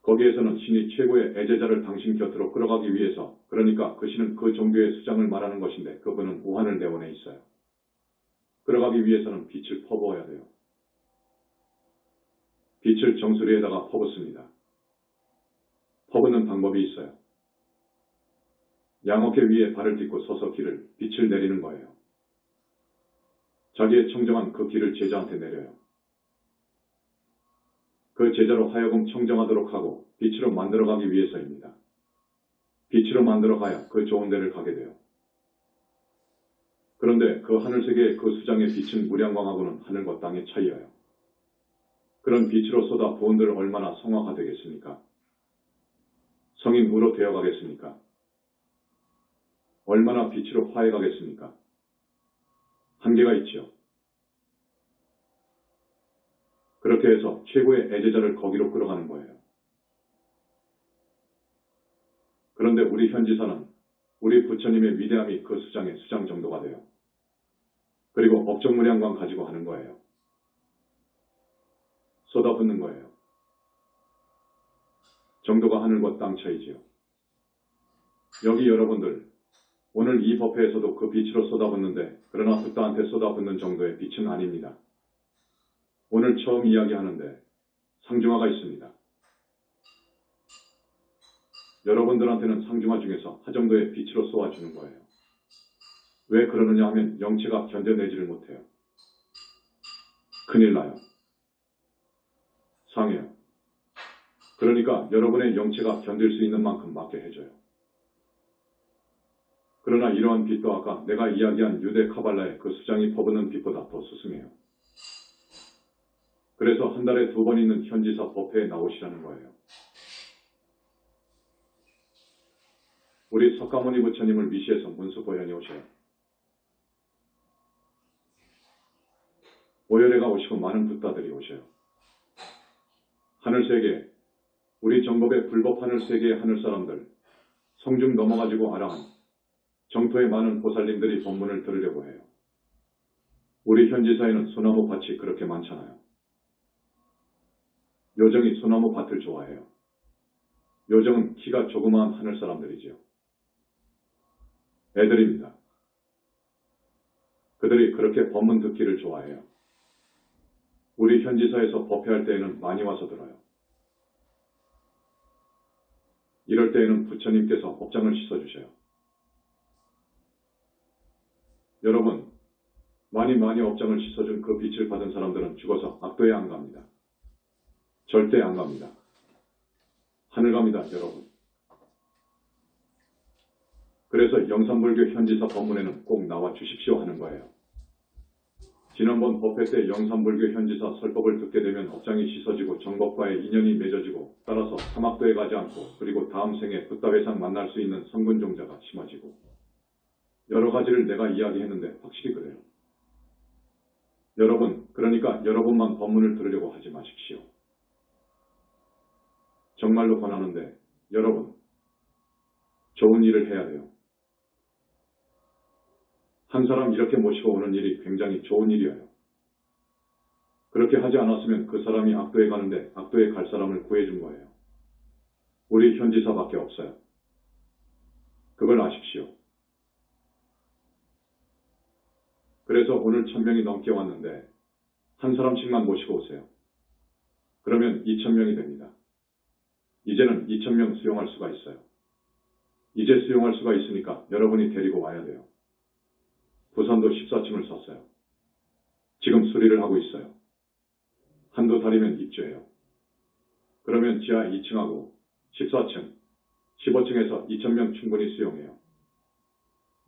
거기에서는 신이 최고의 애제자를 당신 곁으로 끌어가기 위해서, 그러니까 그 신은 그 종교의 수장을 말하는 것인데 그분은 우하늘 대원에 있어요. 끌어가기 위해서는 빛을 퍼부어야 돼요. 빛을 정수리에다가 퍼붓습니다. 퍼붓는 방법이 있어요. 양어깨 위에 발을 딛고 서서 빛을 내리는 거예요. 자기의 청정한 그 길을 제자한테 내려요. 그 제자로 하여금 청정하도록 하고 빛으로 만들어가기 위해서입니다. 빛으로 만들어가야 그 좋은 데를 가게 돼요. 그런데 그 하늘세계의 그 수장의 빛은 무량광하고는 하늘과 땅의 차이예요. 그런 빛으로 쏟아 부은들 얼마나 성화가 되겠습니까? 성인으로 되어가겠습니까? 얼마나 빛으로 화해가겠습니까? 한계가 있지요. 그렇게 해서 최고의 애제자를 거기로 끌어가는 거예요. 그런데 우리 현지사는 우리 부처님의 위대함이 그 수장의 수장 정도가 돼요. 그리고 업적무량광 가지고 하는 거예요. 쏟아붓는 거예요. 정도가 하늘과 땅 차이지요. 여기 여러분들, 오늘 이 법회에서도 그 빛으로 쏟아붓는데 그러나 붓다한테 쏟아붓는 정도의 빛은 아닙니다. 오늘 처음 이야기하는데 상중하가 있습니다. 여러분들한테는 상중하 중에서 하정도의 빛으로 쏘아주는 거예요. 왜 그러느냐 하면 영체가 견뎌내지를 못해요. 큰일 나요. 상해요. 그러니까 여러분의 영체가 견딜 수 있는 만큼 맞게 해줘요. 그러나 이러한 빛도 아까 내가 이야기한 유대 카발라의 그 수장이 퍼붓는 빛보다 더 수승해요. 그래서 한 달에 2번 있는 현지사 법회에 나오시라는 거예요. 우리 석가모니 부처님을 위시해서 문수보현이 오셔요. 오열애가 오시고 많은 붓다들이 오셔요. 하늘세계, 우리 정법의 불법 하늘세계의 하늘사람들, 성중 넘어가지고 아랑한 정토의 많은 보살님들이 법문을 들으려고 해요. 우리 현지사에는 소나무 밭이 그렇게 많잖아요. 요정이 소나무 밭을 좋아해요. 요정은 키가 조그마한 하늘사람들이지요. 애들입니다. 그들이 그렇게 법문 듣기를 좋아해요. 우리 현지사에서 법회할 때에는 많이 와서 들어요. 이럴 때에는 부처님께서 업장을 씻어주셔요. 여러분, 많이 업장을 씻어준 그 빛을 받은 사람들은 죽어서 악도에 안 갑니다. 절대 안 갑니다. 하늘 갑니다, 여러분. 그래서 영산불교 현지사 법문에는 꼭 나와 주십시오 하는 거예요. 지난번 법회 때 영산불교 현지사 설법을 듣게 되면 업장이 씻어지고 정법과의 인연이 맺어지고 따라서 사막도에 가지 않고 그리고 다음 생에 붓다회상 만날 수 있는 성근종자가 심어지고 여러 가지를 내가 이야기했는데 확실히 그래요. 여러분, 그러니까 여러분만 법문을 들으려고 하지 마십시오. 정말로 권하는데 여러분, 좋은 일을 해야 돼요. 한 사람 이렇게 모시고 오는 일이 굉장히 좋은 일이에요. 그렇게 하지 않았으면 그 사람이 악도에 가는데 악도에 갈 사람을 구해준 거예요. 우리 현지사밖에 없어요. 그걸 아십시오. 그래서 오늘 1000명이 넘게 왔는데 한 사람씩만 모시고 오세요. 그러면 2000명이 됩니다. 이제는 2000명 수용할 수가 있어요. 이제 수용할 수가 있으니까 여러분이 데리고 와야 돼요. 부산도 14층을 샀어요. 지금 수리를 하고 있어요. 한두 달이면 입주해요. 그러면 지하 2층하고 14층, 15층에서 2,000명 충분히 수용해요.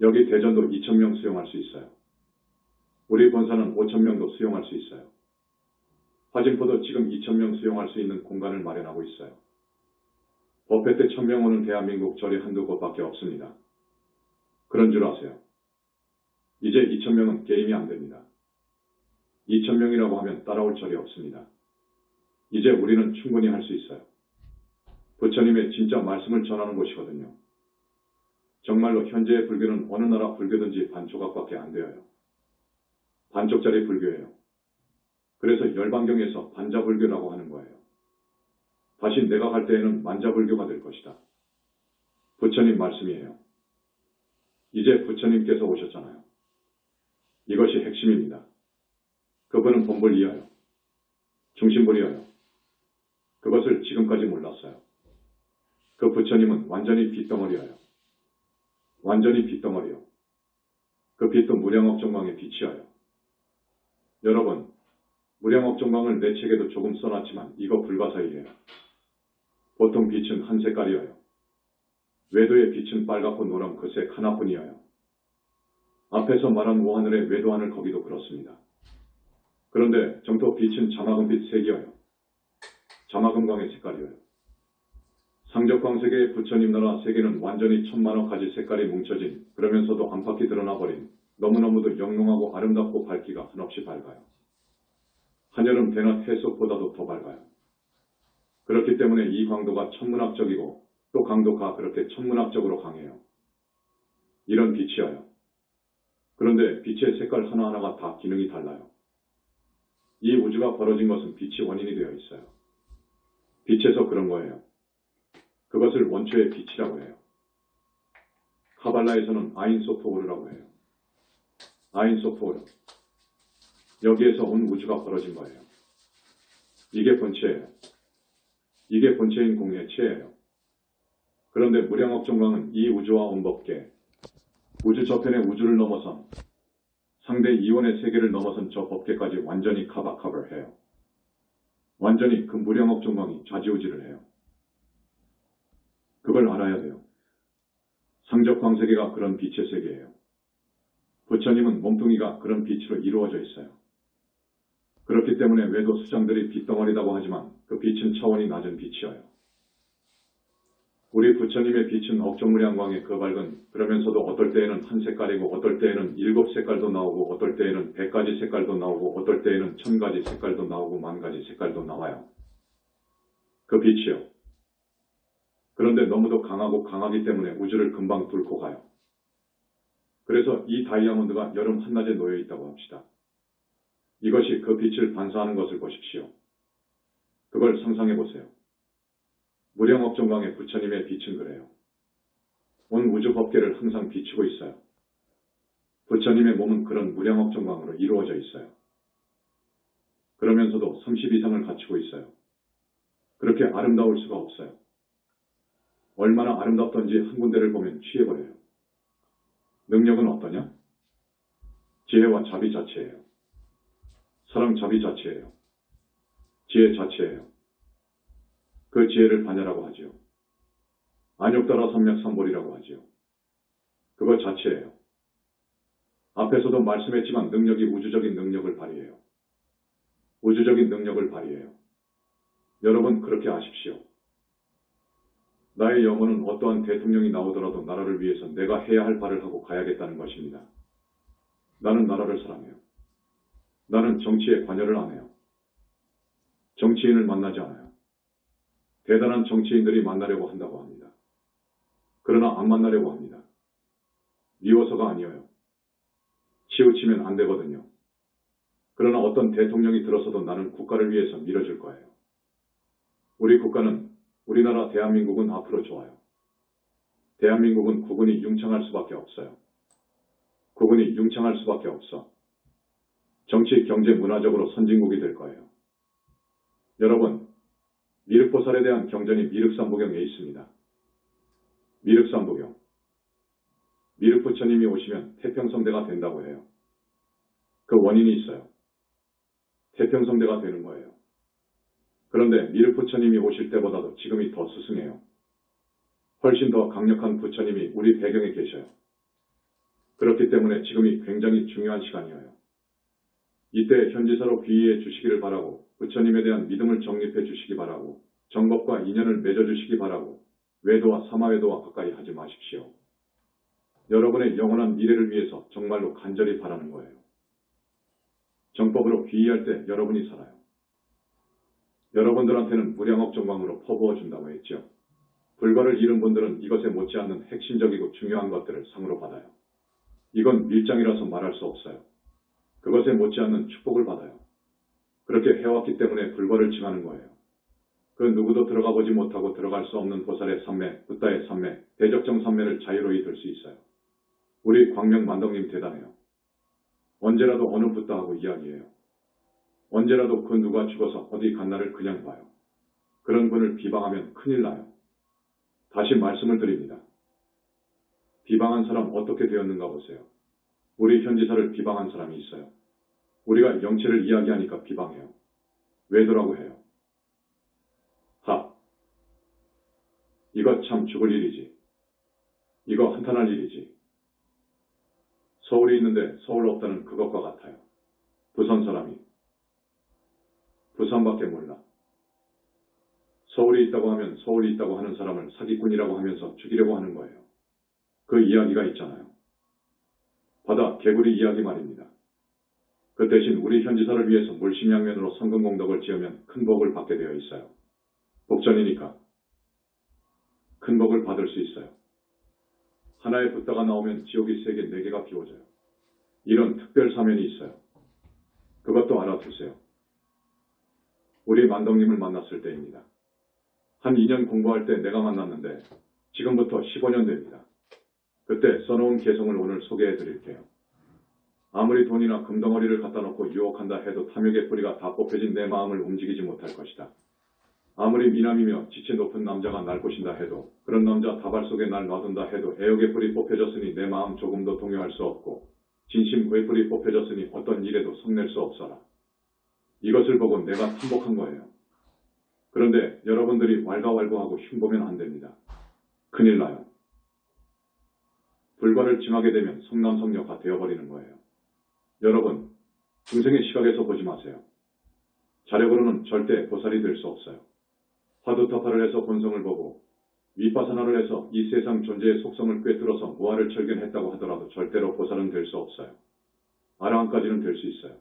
여기 대전도 2,000명 수용할 수 있어요. 우리 본사는 5,000명도 수용할 수 있어요. 화진포도 지금 2,000명 수용할 수 있는 공간을 마련하고 있어요. 법회 때 1,000명 오는 대한민국 절이 한두 곳밖에 없습니다. 그런 줄 아세요? 이제 2,000명은 게임이 안 됩니다. 2,000명이라고 하면 따라올 절이 없습니다. 이제 우리는 충분히 할 수 있어요. 부처님의 진짜 말씀을 전하는 곳이거든요. 정말로 현재의 불교는 어느 나라 불교든지 반조각밖에 안 되어요. 반쪽짜리 불교예요. 그래서 열반경에서 반자불교라고 하는 거예요. 다시 내가 갈 때에는 만자불교가 될 것이다. 부처님 말씀이에요. 이제 부처님께서 오셨잖아요. 이것이 핵심입니다. 그분은 본불 이하여, 중심불이하여. 그것을 지금까지 몰랐어요. 그 부처님은 완전히 빗덩어리하여, 완전히 빗덩어리요. 그 빛도 무량억정광의 빛이하여. 여러분, 무량억정광을 내 책에도 조금 써놨지만 이거 불가사의예요. 보통 빛은 한 색깔이어요. 외도의 빛은 빨갛고 노란 그 색 하나뿐이어요. 앞에서 말한 오하늘의 외도하늘 거기도 그렇습니다. 그런데 정토 빛은 자마금빛 색이어요. 자마금광의 색깔이어요. 상적광세계의 부처님 나라 세계는 완전히 천만억 가지 색깔이 뭉쳐진, 그러면서도 안팎이 드러나버린, 너무너무도 영롱하고 아름답고 밝기가 한없이 밝아요. 한여름 대낮 해속보다도 더 밝아요. 그렇기 때문에 이 광도가 천문학적이고 또 강도가 그렇게 천문학적으로 강해요. 이런 빛이어요. 그런데 빛의 색깔 하나하나가 다 기능이 달라요. 이 우주가 벌어진 것은 빛이 원인이 되어 있어요. 빛에서 그런 거예요. 그것을 원초의 빛이라고 해요. 카발라에서는 아인소프오르라고 해요. 아인소프오르. 여기에서 온 우주가 벌어진 거예요. 이게 본체예요. 이게 본체인 공예체예요. 그런데 무량억정광은 이 우주와 온 법계, 우주 저편의 우주를 넘어선 상대 이원의 세계를 넘어선 저 법계까지 완전히 커버해요. 완전히 그 무량억정광이 좌지우지를 해요. 그걸 알아야 돼요. 상적광세계가 그런 빛의 세계예요. 부처님은 몸뚱이가 그런 빛으로 이루어져 있어요. 그렇기 때문에 외도 수장들이 빛덩어리라고 하지만 그 빛은 차원이 낮은 빛이어요. 우리 부처님의 빛은 억정무량광의 그 밝은, 그러면서도 어떨 때에는 한 색깔이고 어떨 때에는 7색깔도 나오고 어떨 때에는 100가지 색깔도 나오고 어떨 때에는 1000가지 색깔도 나오고 10,000가지 색깔도 나와요. 그 빛이요. 그런데 너무도 강하고 강하기 때문에 우주를 금방 뚫고 가요. 그래서 이 다이아몬드가 여름 한낮에 놓여 있다고 합시다. 이것이 그 빛을 반사하는 것을 보십시오. 그걸 상상해 보세요. 무량억정광의 부처님의 빛은 그래요. 온 우주 법계를 항상 비추고 있어요. 부처님의 몸은 그런 무량억정광으로 이루어져 있어요. 그러면서도 30 이상을 갖추고 있어요. 그렇게 아름다울 수가 없어요. 얼마나 아름답던지 한 군데를 보면 취해버려요. 능력은 어떠냐? 지혜와 자비 자체예요. 사랑 자비 자체예요. 지혜 자체예요. 그 지혜를 반야라고 하지요. 안욕따라 삼맥삼볼이라고 하지요. 그것 자체예요. 앞에서도 말씀했지만 능력이 우주적인 능력을 발휘해요. 우주적인 능력을 발휘해요. 여러분 그렇게 아십시오. 나의 영혼은 어떠한 대통령이 나오더라도 나라를 위해서 내가 해야 할 바를 하고 가야겠다는 것입니다. 나는 나라를 사랑해요. 나는 정치에 관여를 안 해요. 정치인을 만나지 않아요. 대단한 정치인들이 만나려고 한다고 합니다. 그러나 안 만나려고 합니다. 미워서가 아니에요. 치우치면 안 되거든요. 그러나 어떤 대통령이 들어서도 나는 국가를 위해서 밀어줄 거예요. 우리 국가는, 우리나라 대한민국은 앞으로 좋아요. 대한민국은 국군이 융창할 수밖에 없어요. 국군이 융창할 수밖에 없어. 정치, 경제, 문화적으로 선진국이 될 거예요. 여러분, 미륵보살에 대한 경전이 미륵삼부경에 있습니다. 미륵삼부경. 미륵부처님이 오시면 태평성대가 된다고 해요. 그 원인이 있어요. 태평성대가 되는 거예요. 그런데 미륵부처님이 오실 때보다도 지금이 더 스승해요. 훨씬 더 강력한 부처님이 우리 배경에 계셔요. 그렇기 때문에 지금이 굉장히 중요한 시간이에요. 이때 현지사로 귀의해 주시기를 바라고 부처님에 대한 믿음을 정립해 주시기 바라고 정법과 인연을 맺어 주시기 바라고 외도와 사마외도와 가까이 하지 마십시오. 여러분의 영원한 미래를 위해서 정말로 간절히 바라는 거예요. 정법으로 귀의할 때 여러분이 살아요. 여러분들한테는 무량억 정광으로 퍼부어 준다고 했죠. 불과를 잃은 분들은 이것에 못지않는 핵심적이고 중요한 것들을 상으로 받아요. 이건 밀장이라서 말할 수 없어요. 그것에 못지않는 축복을 받아요. 그렇게 해왔기 때문에 불과를 칭하는 거예요. 그 누구도 들어가 보지 못하고 들어갈 수 없는 보살의 삼매, 붓다의 삼매, 대적정 삼매를 자유로이 들 수 있어요. 우리 광명만덕님 대단해요. 언제라도 어느 붓다하고 이야기해요. 언제라도 그 누가 죽어서 어디 갔나를 그냥 봐요. 그런 분을 비방하면 큰일 나요. 다시 말씀을 드립니다. 비방한 사람 어떻게 되었는가 보세요. 우리 현지사를 비방한 사람이 있어요. 우리가 영체를 이야기하니까 비방해요. 왜더라고 해요. 이거 참 죽을 일이지. 이거 한탄할 일이지. 서울이 있는데 서울 없다는 그것과 같아요. 부산 사람이. 부산밖에 몰라. 서울이 있다고 하면 서울이 있다고 하는 사람을 사기꾼이라고 하면서 죽이려고 하는 거예요. 그 이야기가 있잖아요. 바다 개구리 이야기 말입니다. 그 대신 우리 현지사를 위해서 물심양면으로 성근공덕을 지으면 큰 복을 받게 되어 있어요. 복전이니까 큰 복을 받을 수 있어요. 하나의 붓다가 나오면 지옥이 3개, 4개가 비워져요. 이런 특별 사면이 있어요. 그것도 알아두세요. 우리 만덕님을 만났을 때입니다. 한 2년 공부할 때 내가 만났는데 지금부터 15년 됩니다. 그때 써놓은 개성을 오늘 소개해 드릴게요. 아무리 돈이나 금덩어리를 갖다 놓고 유혹한다 해도 탐욕의 뿌리가 다 뽑혀진 내 마음을 움직이지 못할 것이다. 아무리 미남이며 지체 높은 남자가 날 꼬신다 해도 그런 남자 다발 속에 날 놔둔다 해도 애욕의 뿌리 뽑혀졌으니 내 마음 조금도 동요할 수 없고 진심 의뿌리 뽑혀졌으니 어떤 일에도 성낼 수 없어라. 이것을 보고 내가 탐복한 거예요. 그런데 여러분들이 왈가왈부하고 흉보면 안 됩니다. 큰일 나요. 불과를 칭하게 되면 성남성녀가 되어버리는 거예요. 여러분, 중생의 시각에서 보지 마세요. 자력으로는 절대 보살이 될 수 없어요. 화두타파를 해서 본성을 보고 위파사나를 해서 이 세상 존재의 속성을 꿰뚫어서 무아를 철견했다고 하더라도 절대로 보살은 될 수 없어요. 아라한까지는 될 수 있어요.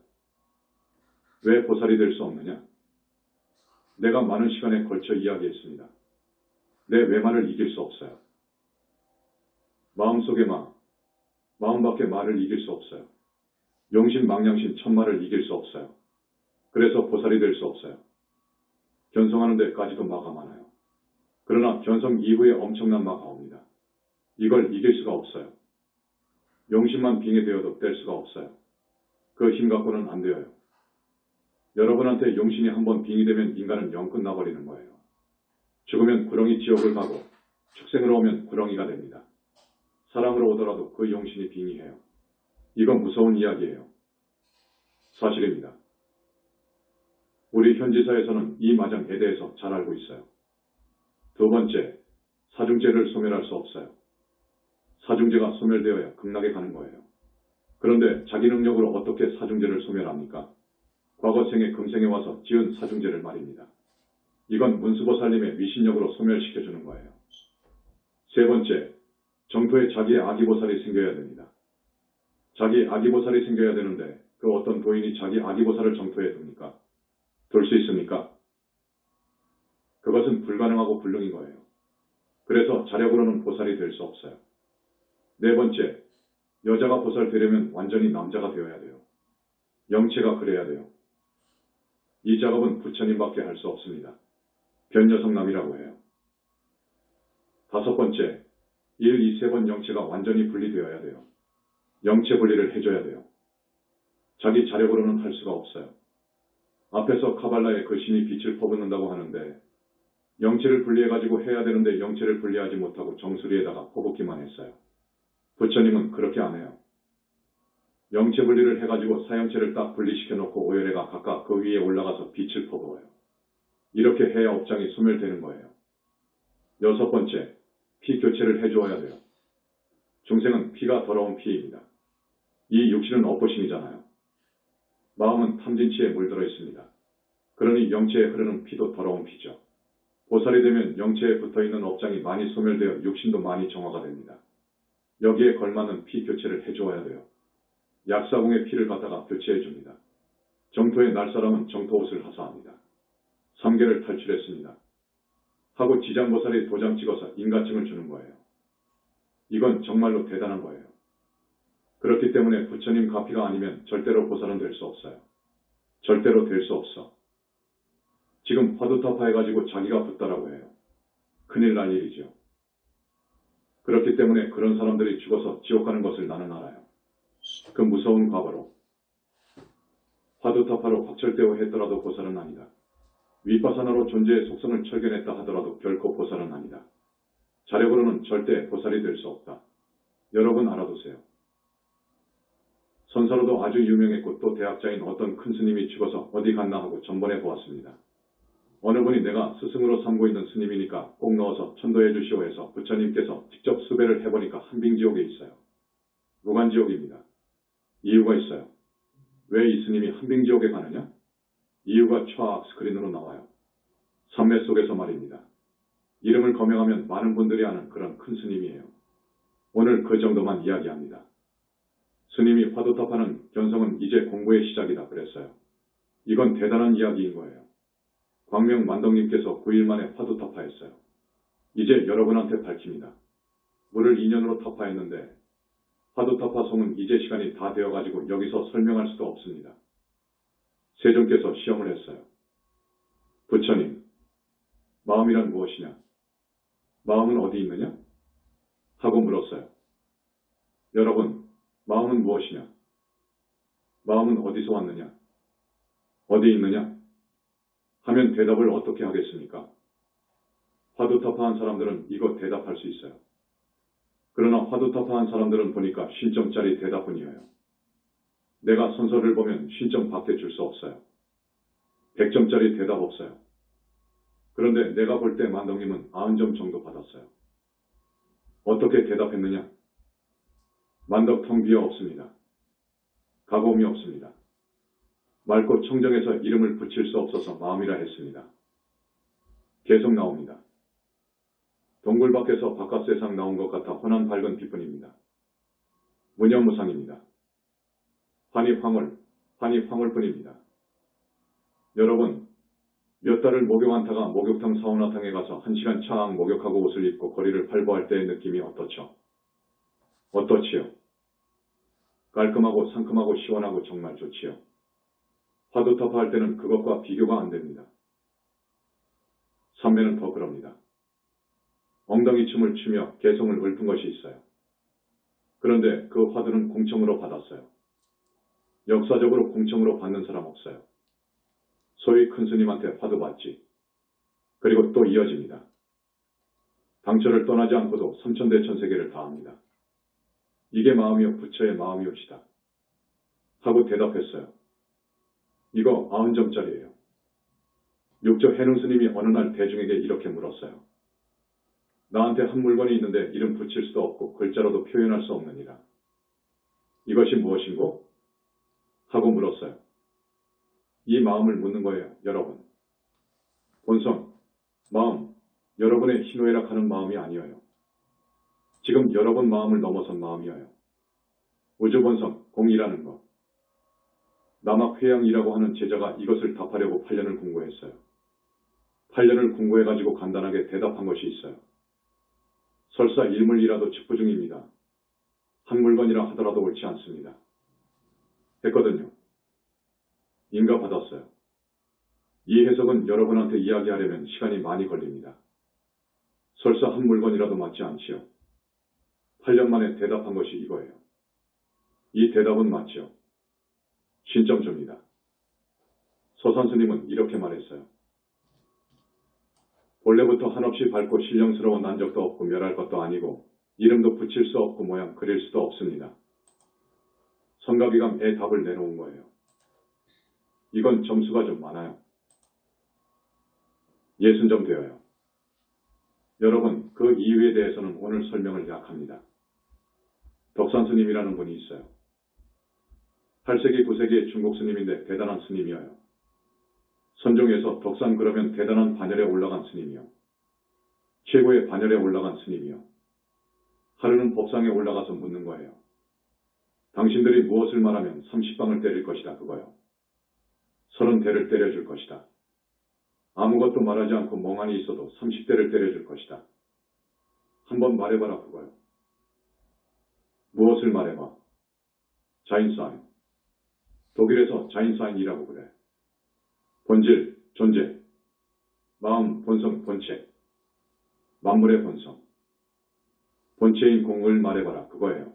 왜 보살이 될 수 없느냐? 내가 많은 시간에 걸쳐 이야기했습니다. 내 외만을 이길 수 없어요. 마음속의 마음 밖의 말을 이길 수 없어요. 용신, 망량신, 천마를 이길 수 없어요. 그래서 보살이 될 수 없어요. 견성하는 데까지도 마가 많아요. 그러나 견성 이후에 엄청난 마가 옵니다. 이걸 이길 수가 없어요. 용신만 빙의되어도 뗄 수가 없어요. 그 힘 갖고는 안 되어요. 여러분한테 용신이 한번 빙의되면 인간은 영 끝나버리는 거예요. 죽으면 구렁이 지옥을 가고 축생으로 오면 구렁이가 됩니다. 사람으로 오더라도 그 용신이 빙의해요. 이건 무서운 이야기예요. 사실입니다. 우리 현지사에서는 이 마장에 대해서 잘 알고 있어요. 두 번째, 사중제를 소멸할 수 없어요. 사중제가 소멸되어야 극락에 가는 거예요. 그런데 자기 능력으로 어떻게 사중제를 소멸합니까? 과거 생에 금생에 와서 지은 사중제를 말입니다. 이건 문수보살님의 위신력으로 소멸시켜주는 거예요. 세 번째, 정토에 자기의 아기보살이 생겨야 됩니다. 자기 아기보살이 생겨야 되는데 그 어떤 도인이 자기 아기보살을 정토에 둡니까? 둘 수 있습니까? 그것은 불가능하고 불능인 거예요. 그래서 자력으로는 보살이 될 수 없어요. 네 번째, 여자가 보살 되려면 완전히 남자가 되어야 돼요. 영체가 그래야 돼요. 이 작업은 부처님밖에 할 수 없습니다. 변여성남이라고 해요. 다섯 번째, 1, 2, 3번 영체가 완전히 분리되어야 돼요. 영체 분리를 해줘야 돼요. 자기 자력으로는 할 수가 없어요. 앞에서 카발라의 그 신이 빛을 퍼붓는다고 하는데 영체를 분리해가지고 해야 되는데 영체를 분리하지 못하고 정수리에다가 퍼붓기만 했어요. 부처님은 그렇게 안 해요. 영체 분리를 해가지고 사형체를 딱 분리시켜놓고 오열해가 각각 그 위에 올라가서 빛을 퍼부어요. 이렇게 해야 업장이 소멸되는 거예요. 여섯 번째, 피 교체를 해주어야 돼요. 중생은 피가 더러운 피입니다. 이 육신은 업보신이잖아요. 마음은 탐진치에 물들어 있습니다. 그러니 영체에 흐르는 피도 더러운 피죠. 보살이 되면 영체에 붙어있는 업장이 많이 소멸되어 육신도 많이 정화가 됩니다. 여기에 걸맞는 피 교체를 해주어야 돼요. 약사공의 피를 갖다가 교체해줍니다. 정토에 날 사람은 정토옷을 하사합니다. 3계를 탈출했습니다. 하고 지장보살이 도장 찍어서 인가증을 주는 거예요. 이건 정말로 대단한 거예요. 그렇기 때문에 부처님 가피가 아니면 절대로 보살은 될 수 없어요. 절대로 될 수 없어. 지금 화두타파 해가지고 자기가 붙다라고 해요. 큰일 날 일이죠. 그렇기 때문에 그런 사람들이 죽어서 지옥 가는 것을 나는 알아요. 그 무서운 과거로. 화두타파로 확철대오 했더라도 보살은 아니다. 위파사나로 존재의 속성을 철견했다 하더라도 결코 보살은 아니다. 자력으로는 절대 보살이 될 수 없다. 여러분 알아두세요. 선사로도 아주 유명했고 또 대학자인 어떤 큰 스님이 죽어서 어디 갔나 하고 전번에 보았습니다. 어느 분이 내가 스승으로 삼고 있는 스님이니까 꼭 넣어서 천도해 주시오 해서 부처님께서 직접 수배를 해보니까 한빙지옥에 있어요. 무간지옥입니다. 이유가 있어요. 왜 이 스님이 한빙지옥에 가느냐? 이유가 좌악 스크린으로 나와요. 삼매 속에서 말입니다. 이름을 거명하면 많은 분들이 아는 그런 큰 스님이에요. 오늘 그 정도만 이야기합니다. 스님이 화두타파는 견성은 이제 공부의 시작이다 그랬어요. 이건 대단한 이야기인 거예요. 광명 만덕님께서 9일 만에 화두타파했어요. 이제 여러분한테 밝힙니다. 물을 2년으로 타파했는데 화두타파송은 이제 시간이 다 되어가지고 여기서 설명할 수도 없습니다. 세종께서 시험을 했어요. 부처님, 마음이란 무엇이냐? 마음은 어디 있느냐? 하고 물었어요. 여러분, 마음은 무엇이냐? 마음은 어디서 왔느냐? 어디 있느냐? 하면 대답을 어떻게 하겠습니까? 화두타파한 사람들은 이거 대답할 수 있어요. 그러나 화두타파한 사람들은 보니까 50점짜리 대답뿐이에요. 내가 선서를 보면 50점 밖에 줄 수 없어요. 100점짜리 대답 없어요. 그런데 내가 볼 때 만덕님은 90점 정도 받았어요. 어떻게 대답했느냐? 만덕 텅 비어 없습니다. 가고음이 없습니다. 맑고 청정해서 이름을 붙일 수 없어서 마음이라 했습니다. 계속 나옵니다. 동굴 밖에서 바깥 세상 나온 것 같아 환한 밝은 빛뿐입니다. 무념무상입니다. 환희 황홀뿐입니다. 여러분, 몇 달을 목욕한다가 목욕탕 사우나탕에 가서 1시간 차악 목욕하고 옷을 입고 거리를 활보할 때의 느낌이 어떻죠? 어떻지요? 깔끔하고 상큼하고 시원하고 정말 좋지요. 화두타파 할 때는 그것과 비교가 안 됩니다. 삼매는 더 그럽니다. 엉덩이 춤을 추며 개성을 읊은 것이 있어요. 그런데 그 화두는 공청으로 받았어요. 역사적으로 공청으로 받는 사람 없어요. 소위 큰 스님한테 화두 받지. 그리고 또 이어집니다. 당처를 떠나지 않고도 삼천대천세계를 다합니다. 이게 마음이요 부처의 마음이옵시다. 하고 대답했어요. 이거 90점짜리예요. 육조 해능 스님이 어느 날 대중에게 이렇게 물었어요. 나한테 한 물건이 있는데 이름 붙일 수도 없고 글자로도 표현할 수 없느니라. 이것이 무엇인고? 하고 물었어요. 이 마음을 묻는 거예요, 여러분. 본성, 마음, 여러분의 희노애락 하는 마음이 아니어요. 지금 여러분 마음을 넘어선 마음이어요. 우주본성, 공이라는 것. 남학회양이라고 하는 제자가 이것을 답하려고 8년을 공부했어요. 8년을 공부해가지고 간단하게 대답한 것이 있어요. 설사 일물이라도 직부 중입니다. 한 물건이라 하더라도 옳지 않습니다. 했거든요. 인가 받았어요. 이 해석은 여러분한테 이야기하려면 시간이 많이 걸립니다. 설사 한 물건이라도 맞지 않지요. 8년 만에 대답한 것이 이거예요. 이 대답은 맞죠. 신점 줍니다. 서산 스님은 이렇게 말했어요. 본래부터 한없이 밝고 신령스러워 난 적도 없고 멸할 것도 아니고 이름도 붙일 수 없고 모양 그릴 수도 없습니다. 성가비감의 답을 내놓은 거예요. 이건 점수가 좀 많아요. 60점 되어요. 여러분, 그 이유에 대해서는 오늘 설명을 약합니다. 덕산 스님이라는 분이 있어요. 8세기, 9세기의 중국 스님인데 대단한 스님이어요. 선종에서 덕산 그러면 대단한 반열에 올라간 스님이요. 최고의 반열에 올라간 스님이요. 하루는 법상에 올라가서 묻는 거예요. 당신들이 무엇을 말하면 30방을 때릴 것이다 그거요. 30대를 때려줄 것이다. 아무것도 말하지 않고 멍하니 있어도 30대를 때려줄 것이다. 한번 말해봐라 그거요. 무엇을 말해봐? 자인사인. 독일에서 자인사인이라고 그래. 본질, 존재, 마음, 본성, 본체, 만물의 본성, 본체인 공을 말해봐라 그거예요.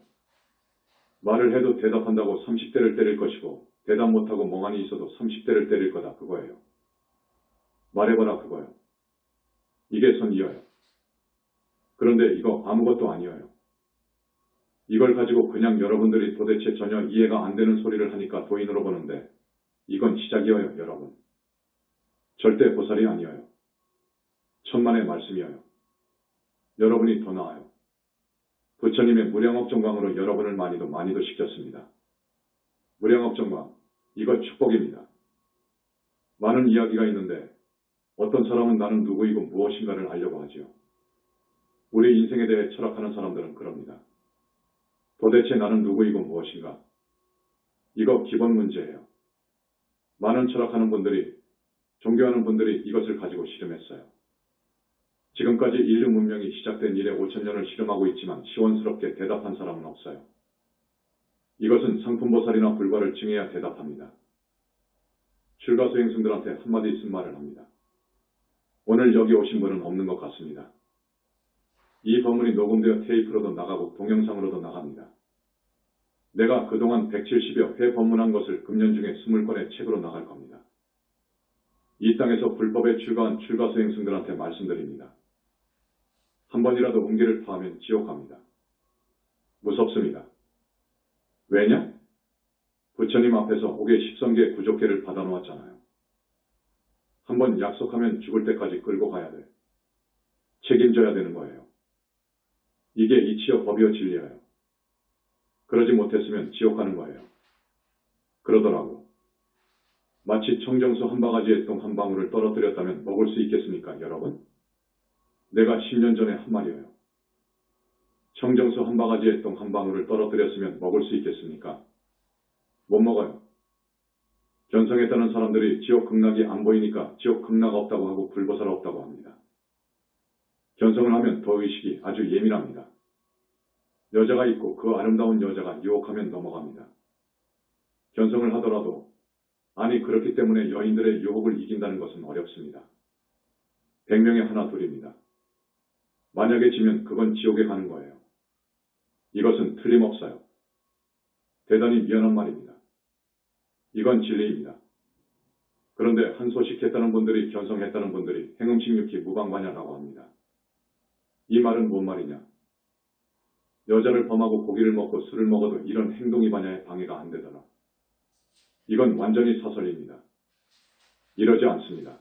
말을 해도 대답한다고 30대를 때릴 것이고 대답 못하고 멍하니 있어도 30대를 때릴 거다 그거예요. 말해봐라 그거요. 이게 선이어요. 그런데 이거 아무것도 아니어요. 이걸 가지고 그냥 여러분들이 도대체 전혀 이해가 안 되는 소리를 하니까 도인으로 보는데 이건 시작이어요 여러분. 절대 보살이 아니어요. 천만의 말씀이어요. 여러분이 더 나아요. 부처님의 무량억정광으로 여러분을 많이도 시켰습니다. 무량억정광, 이거 축복입니다. 많은 이야기가 있는데 어떤 사람은 나는 누구이고 무엇인가를 알려고 하지요. 우리 인생에 대해 철학하는 사람들은 그럽니다. 도대체 나는 누구이고 무엇인가? 이거 기본 문제예요. 많은 철학하는 분들이, 종교하는 분들이 이것을 가지고 실험했어요. 지금까지 인류 문명이 시작된 이래 5,000년을 실험하고 있지만 시원스럽게 대답한 사람은 없어요. 이것은 상품보살이나 불과를 증해야 대답합니다. 출가수행승들한테 한마디 쓴말을 합니다. 오늘 여기 오신 분은 없는 것 같습니다. 이 법문이 녹음되어 테이프로도 나가고 동영상으로도 나갑니다. 내가 그동안 170여 회 법문한 것을 금년 중에 20권의 책으로 나갈 겁니다. 이 땅에서 불법에 출가한 출가수행승들한테 말씀드립니다. 한 번이라도 음계를 파하면 지옥 갑니다. 무섭습니다. 왜냐? 부처님 앞에서 옥의 10성계 구족계를 받아놓았잖아요. 한 번 약속하면 죽을 때까지 끌고 가야 돼. 책임져야 되는 거예요. 이게 이치여 법이여 진리여요. 그러지 못했으면 지옥 가는 거예요. 그러더라고. 마치 청정수 한 바가지에 똥 한 방울을 떨어뜨렸다면 먹을 수 있겠습니까, 여러분? 내가 10년 전에 한 말이에요. 청정수 한 바가지에 똥 한 방울을 떨어뜨렸으면 먹을 수 있겠습니까? 못 먹어요. 견성했다는 사람들이 지옥 극락이 안 보이니까 지옥 극락 없다고 하고 불보살 없다고 합니다. 견성을 하면 더 의식이 아주 예민합니다. 여자가 있고 그 아름다운 여자가 유혹하면 넘어갑니다. 견성을 하더라도 아니 그렇기 때문에 여인들의 유혹을 이긴다는 것은 어렵습니다. 100명에 하나 둘입니다. 만약에 지면 그건 지옥에 가는 거예요. 이것은 틀림없어요. 대단히 미안한 말입니다. 이건 진리입니다. 그런데 한 소식 했다는 분들이 견성했다는 분들이 행음식육기 무방반야라고 합니다. 이 말은 뭔 말이냐? 여자를 범하고 고기를 먹고 술을 먹어도 이런 행동이 반야에 방해가 안 되더라. 이건 완전히 사설입니다. 이러지 않습니다.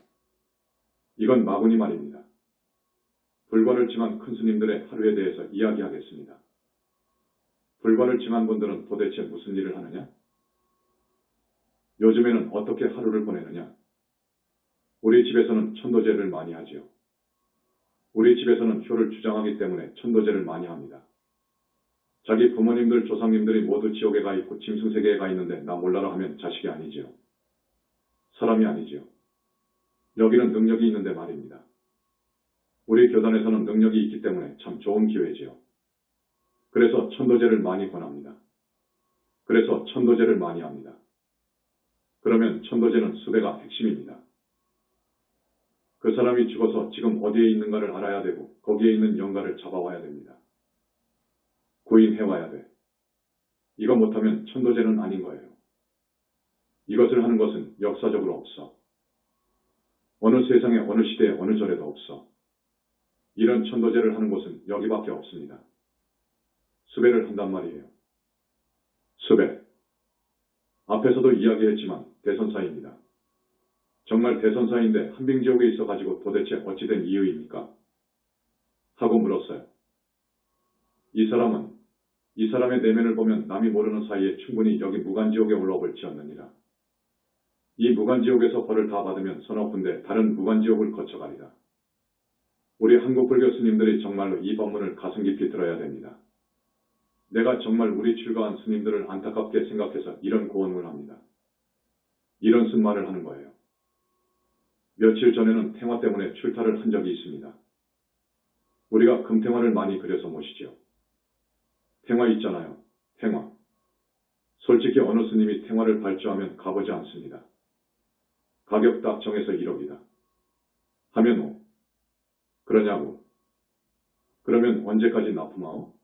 이건 마구니 말입니다. 불과를 증한 큰 스님들의 하루에 대해서 이야기하겠습니다. 불과를 증한 분들은 도대체 무슨 일을 하느냐? 요즘에는 어떻게 하루를 보내느냐? 우리 집에서는 천도제를 많이 하지요. 우리 집에서는 효를 주장하기 때문에 천도제를 많이 합니다. 자기 부모님들, 조상님들이 모두 지옥에 가 있고 짐승세계에 가 있는데 나 몰라라 하면 자식이 아니지요. 사람이 아니지요. 여기는 능력이 있는데 말입니다. 우리 교단에서는 능력이 있기 때문에 참 좋은 기회지요. 그래서 천도제를 많이 권합니다. 그래서 천도제를 많이 합니다. 그러면 천도제는 수배가 핵심입니다. 그 사람이 죽어서 지금 어디에 있는가를 알아야 되고 거기에 있는 영가를 잡아와야 됩니다. 구인해와야 돼. 이거 못하면 천도제는 아닌 거예요. 이것을 하는 것은 역사적으로 없어. 어느 세상에 어느 시대에 어느 절에도 없어. 이런 천도제를 하는 곳은 여기밖에 없습니다. 수배를 한단 말이에요. 수배. 앞에서도 이야기했지만 대선사입니다. 정말 대선사인데 한빙지옥에 있어가지고 도대체 어찌된 이유입니까? 하고 물었어요. 이 사람의 내면을 보면 남이 모르는 사이에 충분히 여기 무간지옥에 올라올지언느니라. 이 무간지옥에서 벌을 다 받으면 서너 군데 다른 무간지옥을 거쳐가리라. 우리 한국 불교 스님들이 정말로 이 법문을 가슴 깊이 들어야 됩니다. 내가 정말 우리 출가한 스님들을 안타깝게 생각해서 이런 고언을 합니다. 이런 쓴말을 하는 거예요. 며칠 전에는 탱화 때문에 출타를 한 적이 있습니다. 우리가 금탱화를 많이 그려서 모시죠. 탱화 있잖아요. 탱화. 솔직히 어느 스님이 탱화를 발주하면 가보지 않습니다. 가격 딱 정해서 1억이다. 하면 5. 그러냐고. 그러면 언제까지 납품하오?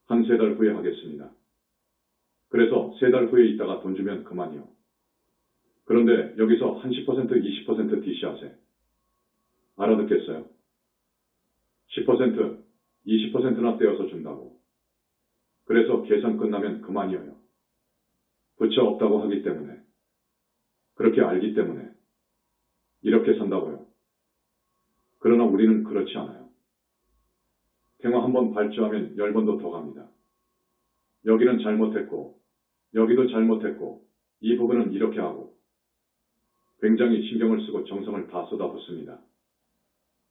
한 3달 후에 하겠습니다. 그래서 3달 후에 있다가 돈 주면 그만이요. 그런데 여기서 한 10%, 20% DC하세. 알아듣겠어요? 10%, 20%나 떼어서 준다고. 그래서 계산 끝나면 그만이어요. 부처 없다고 하기 때문에. 그렇게 알기 때문에. 이렇게 산다고요. 그러나 우리는 그렇지 않아요. 탱화 한번 발주하면 10번도 더 갑니다. 여기는 잘못했고, 여기도 잘못했고, 이 부분은 이렇게 하고. 굉장히 신경을 쓰고 정성을 다 쏟아붓습니다.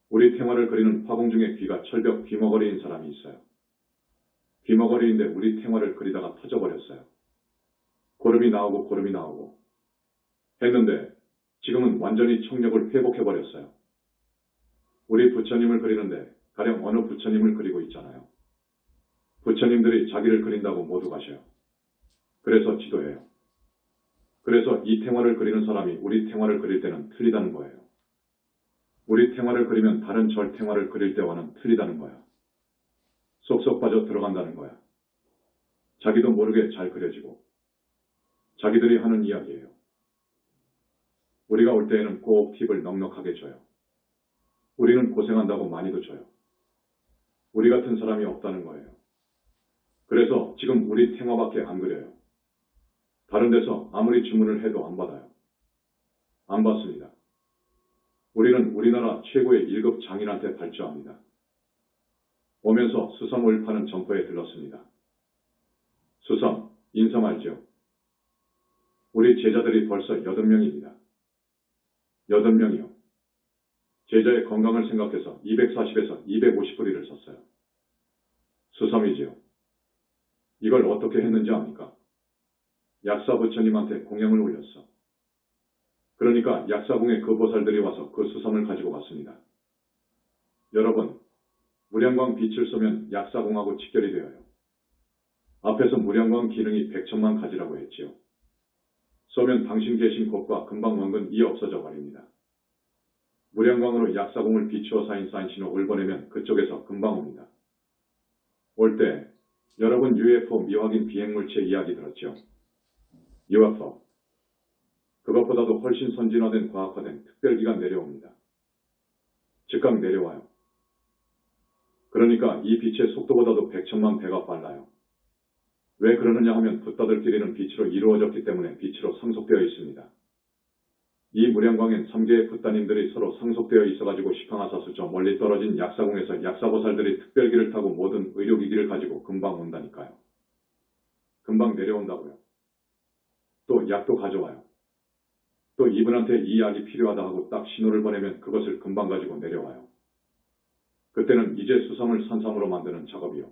우리 탱화를 그리는 화공 중에 귀가 철벽 귀머거리인 사람이 있어요. 귀머거리인데 우리 탱화를 그리다가 터져버렸어요. 고름이 나오고 했는데 지금은 완전히 청력을 회복해버렸어요. 우리 부처님을 그리는데 가령 어느 부처님을 그리고 있잖아요. 부처님들이 자기를 그린다고 모두 가셔요. 그래서 지도해요. 그래서 이 탱화를 그리는 사람이 우리 탱화를 그릴 때는 틀리다는 거예요. 우리 탱화를 그리면 다른 절 탱화를 그릴 때와는 틀리다는 거야. 쏙쏙 빠져 들어간다는 거야. 자기도 모르게 잘 그려지고. 자기들이 하는 이야기예요. 우리가 올 때에는 꼭 팁을 넉넉하게 줘요. 우리는 고생한다고 많이도 줘요. 우리 같은 사람이 없다는 거예요. 그래서 지금 우리 탱화밖에 안 그려요. 다른 데서 아무리 주문을 해도 안 받아요. 안 받습니다. 우리는 우리나라 최고의 1급 장인한테 발주합니다. 오면서 수섬을 파는 점포에 들렀습니다. 수섬, 인섬 알죠? 우리 제자들이 벌써 8명입니다. 8명이요. 제자의 건강을 생각해서 240에서 250뿌리를 썼어요. 수섬이지요. 이걸 어떻게 했는지 압니까? 약사 부처님한테 공양을 올렸어. 그러니까 약사궁에 그 보살들이 와서 그 수섬을 가지고 갔습니다. 여러분, 무량광 빛을 쏘면 약사궁하고 직결이 되어요. 앞에서 무량광 기능이 100천만 가지라고 했지요. 쏘면 당신 계신 곳과 금방 원근이 없어져 버립니다. 무량광으로 약사궁을 비추어 쌓인 산신호를 보내면 그쪽에서 금방 옵니다. 올 때 여러분 UFO 미확인 비행물체 이야기 들었죠? UFO. 그것보다도 훨씬 선진화된 과학화된 특별기가 내려옵니다. 즉각 내려와요. 그러니까 이 빛의 속도보다도 100천만 배가 빨라요. 왜 그러느냐 하면 붓다들끼리는 빛으로 이루어졌기 때문에 빛으로 상속되어 있습니다. 이 무량광엔 3개의 붓다님들이 서로 상속되어 있어가지고 시팡하사수 저 멀리 떨어진 약사궁에서 약사보살들이 특별기를 타고 모든 의료기기를 가지고 금방 온다니까요. 금방 내려온다고요. 또 약도 가져와요. 또 이분한테 이 약이 필요하다 하고 딱 신호를 보내면 그것을 금방 가지고 내려와요. 그때는 이제 수섬을 산삼으로 만드는 작업이요.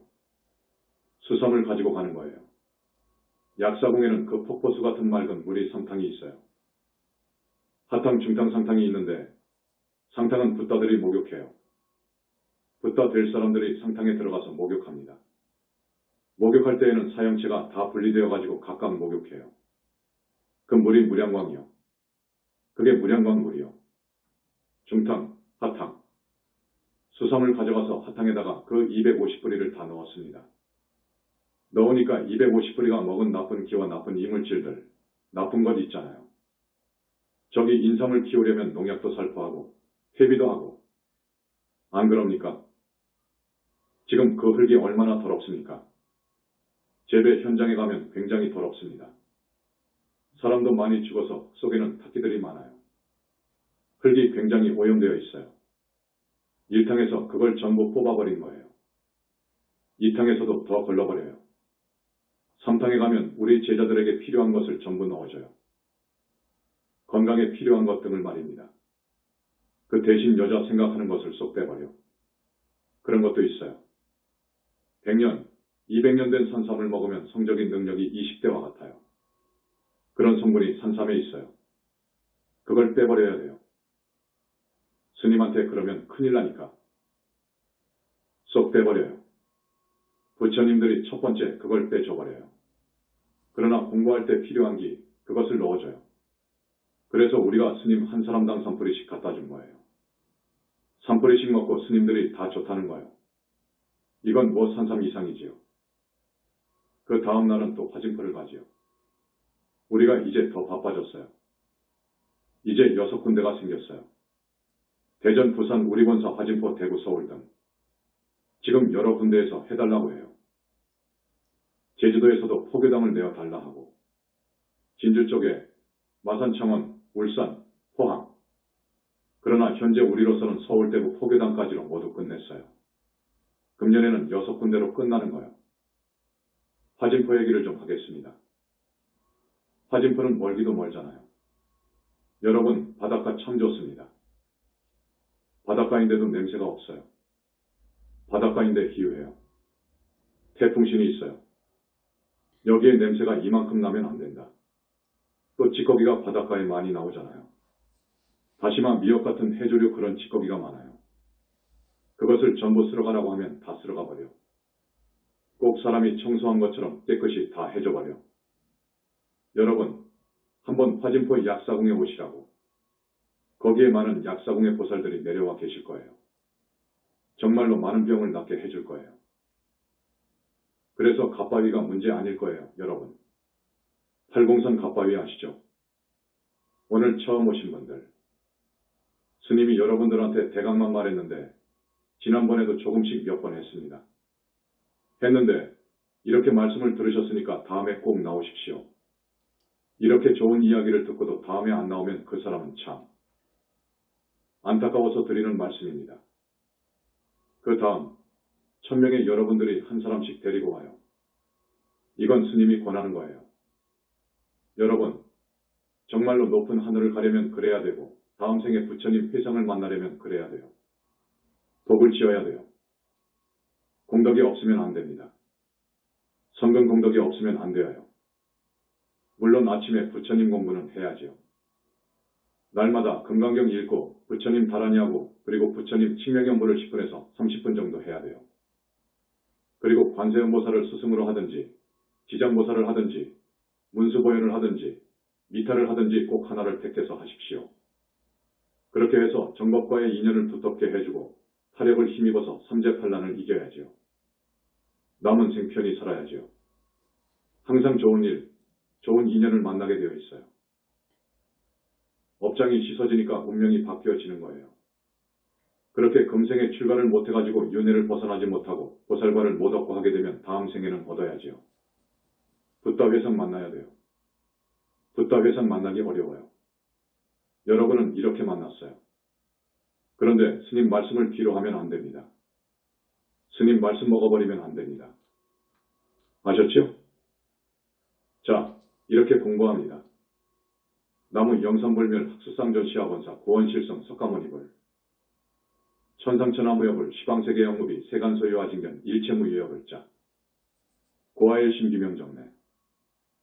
수섬을 가지고 가는 거예요. 약사궁에는 그 폭포수 같은 맑은 물이 상탕이 있어요. 하탕, 중탕, 상탕이 있는데 상탕은 붓다들이 목욕해요. 붓다 될 사람들이 상탕에 들어가서 목욕합니다. 목욕할 때에는 사형체가 다 분리되어 가지고 각각 목욕해요. 그 물이 무량광이요. 그게 무량광 물이요. 중탕, 하탕. 수섬을 가져가서 하탕에다가 그 250뿌리를 다 넣었습니다. 넣으니까 250뿌리가 먹은 나쁜 기와 나쁜 이물질들, 나쁜 것 있잖아요. 저기 인삼을 키우려면 농약도 살포하고 퇴비도 하고 안 그럽니까? 지금 그 흙이 얼마나 더럽습니까? 재배 현장에 가면 굉장히 더럽습니다. 사람도 많이 죽어서 속에는 타기들이 많아요. 흙이 굉장히 오염되어 있어요. 1탕에서 그걸 전부 뽑아버린 거예요. 2탕에서도 더 걸러버려요. 3탕에 가면 우리 제자들에게 필요한 것을 전부 넣어줘요. 건강에 필요한 것 등을 말입니다. 그 대신 여자 생각하는 것을 쏙 빼버려. 그런 것도 있어요. 100년, 200년 된 산삼을 먹으면 성적인 능력이 20대와 같아요. 그런 성분이 산삼에 있어요. 그걸 빼버려야 돼요. 스님한테 그러면 큰일 나니까. 쏙 빼버려요. 부처님들이 첫 번째 그걸 빼줘버려요. 그러나 공부할 때 필요한 기, 그것을 넣어줘요. 그래서 우리가 스님 한 사람당 3뿌리씩 갖다 준 거예요. 3뿌리씩 먹고 스님들이 다 좋다는 거예요. 이건 뭐 산삼 이상이지요. 그 다음 날은 또 화진포를 가지요. 우리가 이제 더 바빠졌어요. 이제 6군데가 생겼어요. 대전, 부산, 우리본사, 화진포, 대구, 서울 등. 지금 여러 군데에서 해달라고 해요. 제주도에서도 포교당을 내어달라 하고, 진주 쪽에 마산, 창원, 울산, 포항. 그러나 현재 우리로서는 서울, 대구, 포교당까지로 모두 끝냈어요. 금년에는 6군데로 끝나는 거예요. 화진포 얘기를 좀 하겠습니다. 화진포는 멀기도 멀잖아요. 여러분, 바닷가 참 좋습니다. 바닷가인데도 냄새가 없어요. 바닷가인데 희유해요. 태풍신이 있어요. 여기에 냄새가 이만큼 나면 안 된다. 또 찌꺼기가 바닷가에 많이 나오잖아요. 다시마, 미역 같은 해조류 그런 찌꺼기가 많아요. 그것을 전부 쓸어가라고 하면 다 쓸어가 버려. 꼭 사람이 청소한 것처럼 깨끗이 다 해줘버려. 여러분, 한번 화진포 약사궁에 오시라고. 거기에 많은 약사궁의 보살들이 내려와 계실 거예요. 정말로 많은 병을 낫게 해줄 거예요. 그래서 갓바위가 문제 아닐 거예요, 여러분. 팔공산 갓바위 아시죠? 오늘 처음 오신 분들. 스님이 여러분들한테 대강만 말했는데 지난번에도 조금씩 몇 번 했습니다. 했는데 이렇게 말씀을 들으셨으니까 다음에 꼭 나오십시오. 이렇게 좋은 이야기를 듣고도 다음에 안 나오면 그 사람은 참 안타까워서 드리는 말씀입니다. 그 다음 1000명의 여러분들이 한 사람씩 데리고 와요. 이건 스님이 권하는 거예요. 여러분, 정말로 높은 하늘을 가려면 그래야 되고 다음 생에 부처님 회상을 만나려면 그래야 돼요. 복을 지어야 돼요. 공덕이 없으면 안 됩니다. 성근 공덕이 없으면 안 돼요. 물론 아침에 부처님 공부는 해야죠. 날마다 금강경 읽고 부처님 다라니하고 그리고 부처님 칙명연부를 10분에서 30분 정도 해야 돼요. 그리고 관세음보살을 스승으로 하든지 지장보살을 하든지 문수보현을 하든지 미타를 하든지 꼭 하나를 택해서 하십시오. 그렇게 해서 정법과의 인연을 두텁게 해주고 타력을 힘입어서 삼재팔란을 이겨야지요. 남은 생 편히 살아야지요. 항상 좋은 일, 좋은 인연을 만나게 되어 있어요. 업장이 씻어지니까 운명이 바뀌어지는 거예요. 그렇게 금생에 출가를 못해가지고 윤회를 벗어나지 못하고 보살과를 못 얻고 하게 되면 다음 생에는 얻어야지요. 붓다 회상 만나야 돼요. 붓다 회상 만나기 어려워요. 여러분은 이렇게 만났어요. 그런데 스님 말씀을 뒤로 하면 안 됩니다. 스님 말씀 먹어버리면 안 됩니다. 아셨죠? 자, 이렇게 공부합니다. 나무 영산불멸 학수상전 시화본사 고원실성 석가모니불 천상천하무여불 시방세계 영무비 세간소유화징견 일체무유여불자 고아의 심기명정래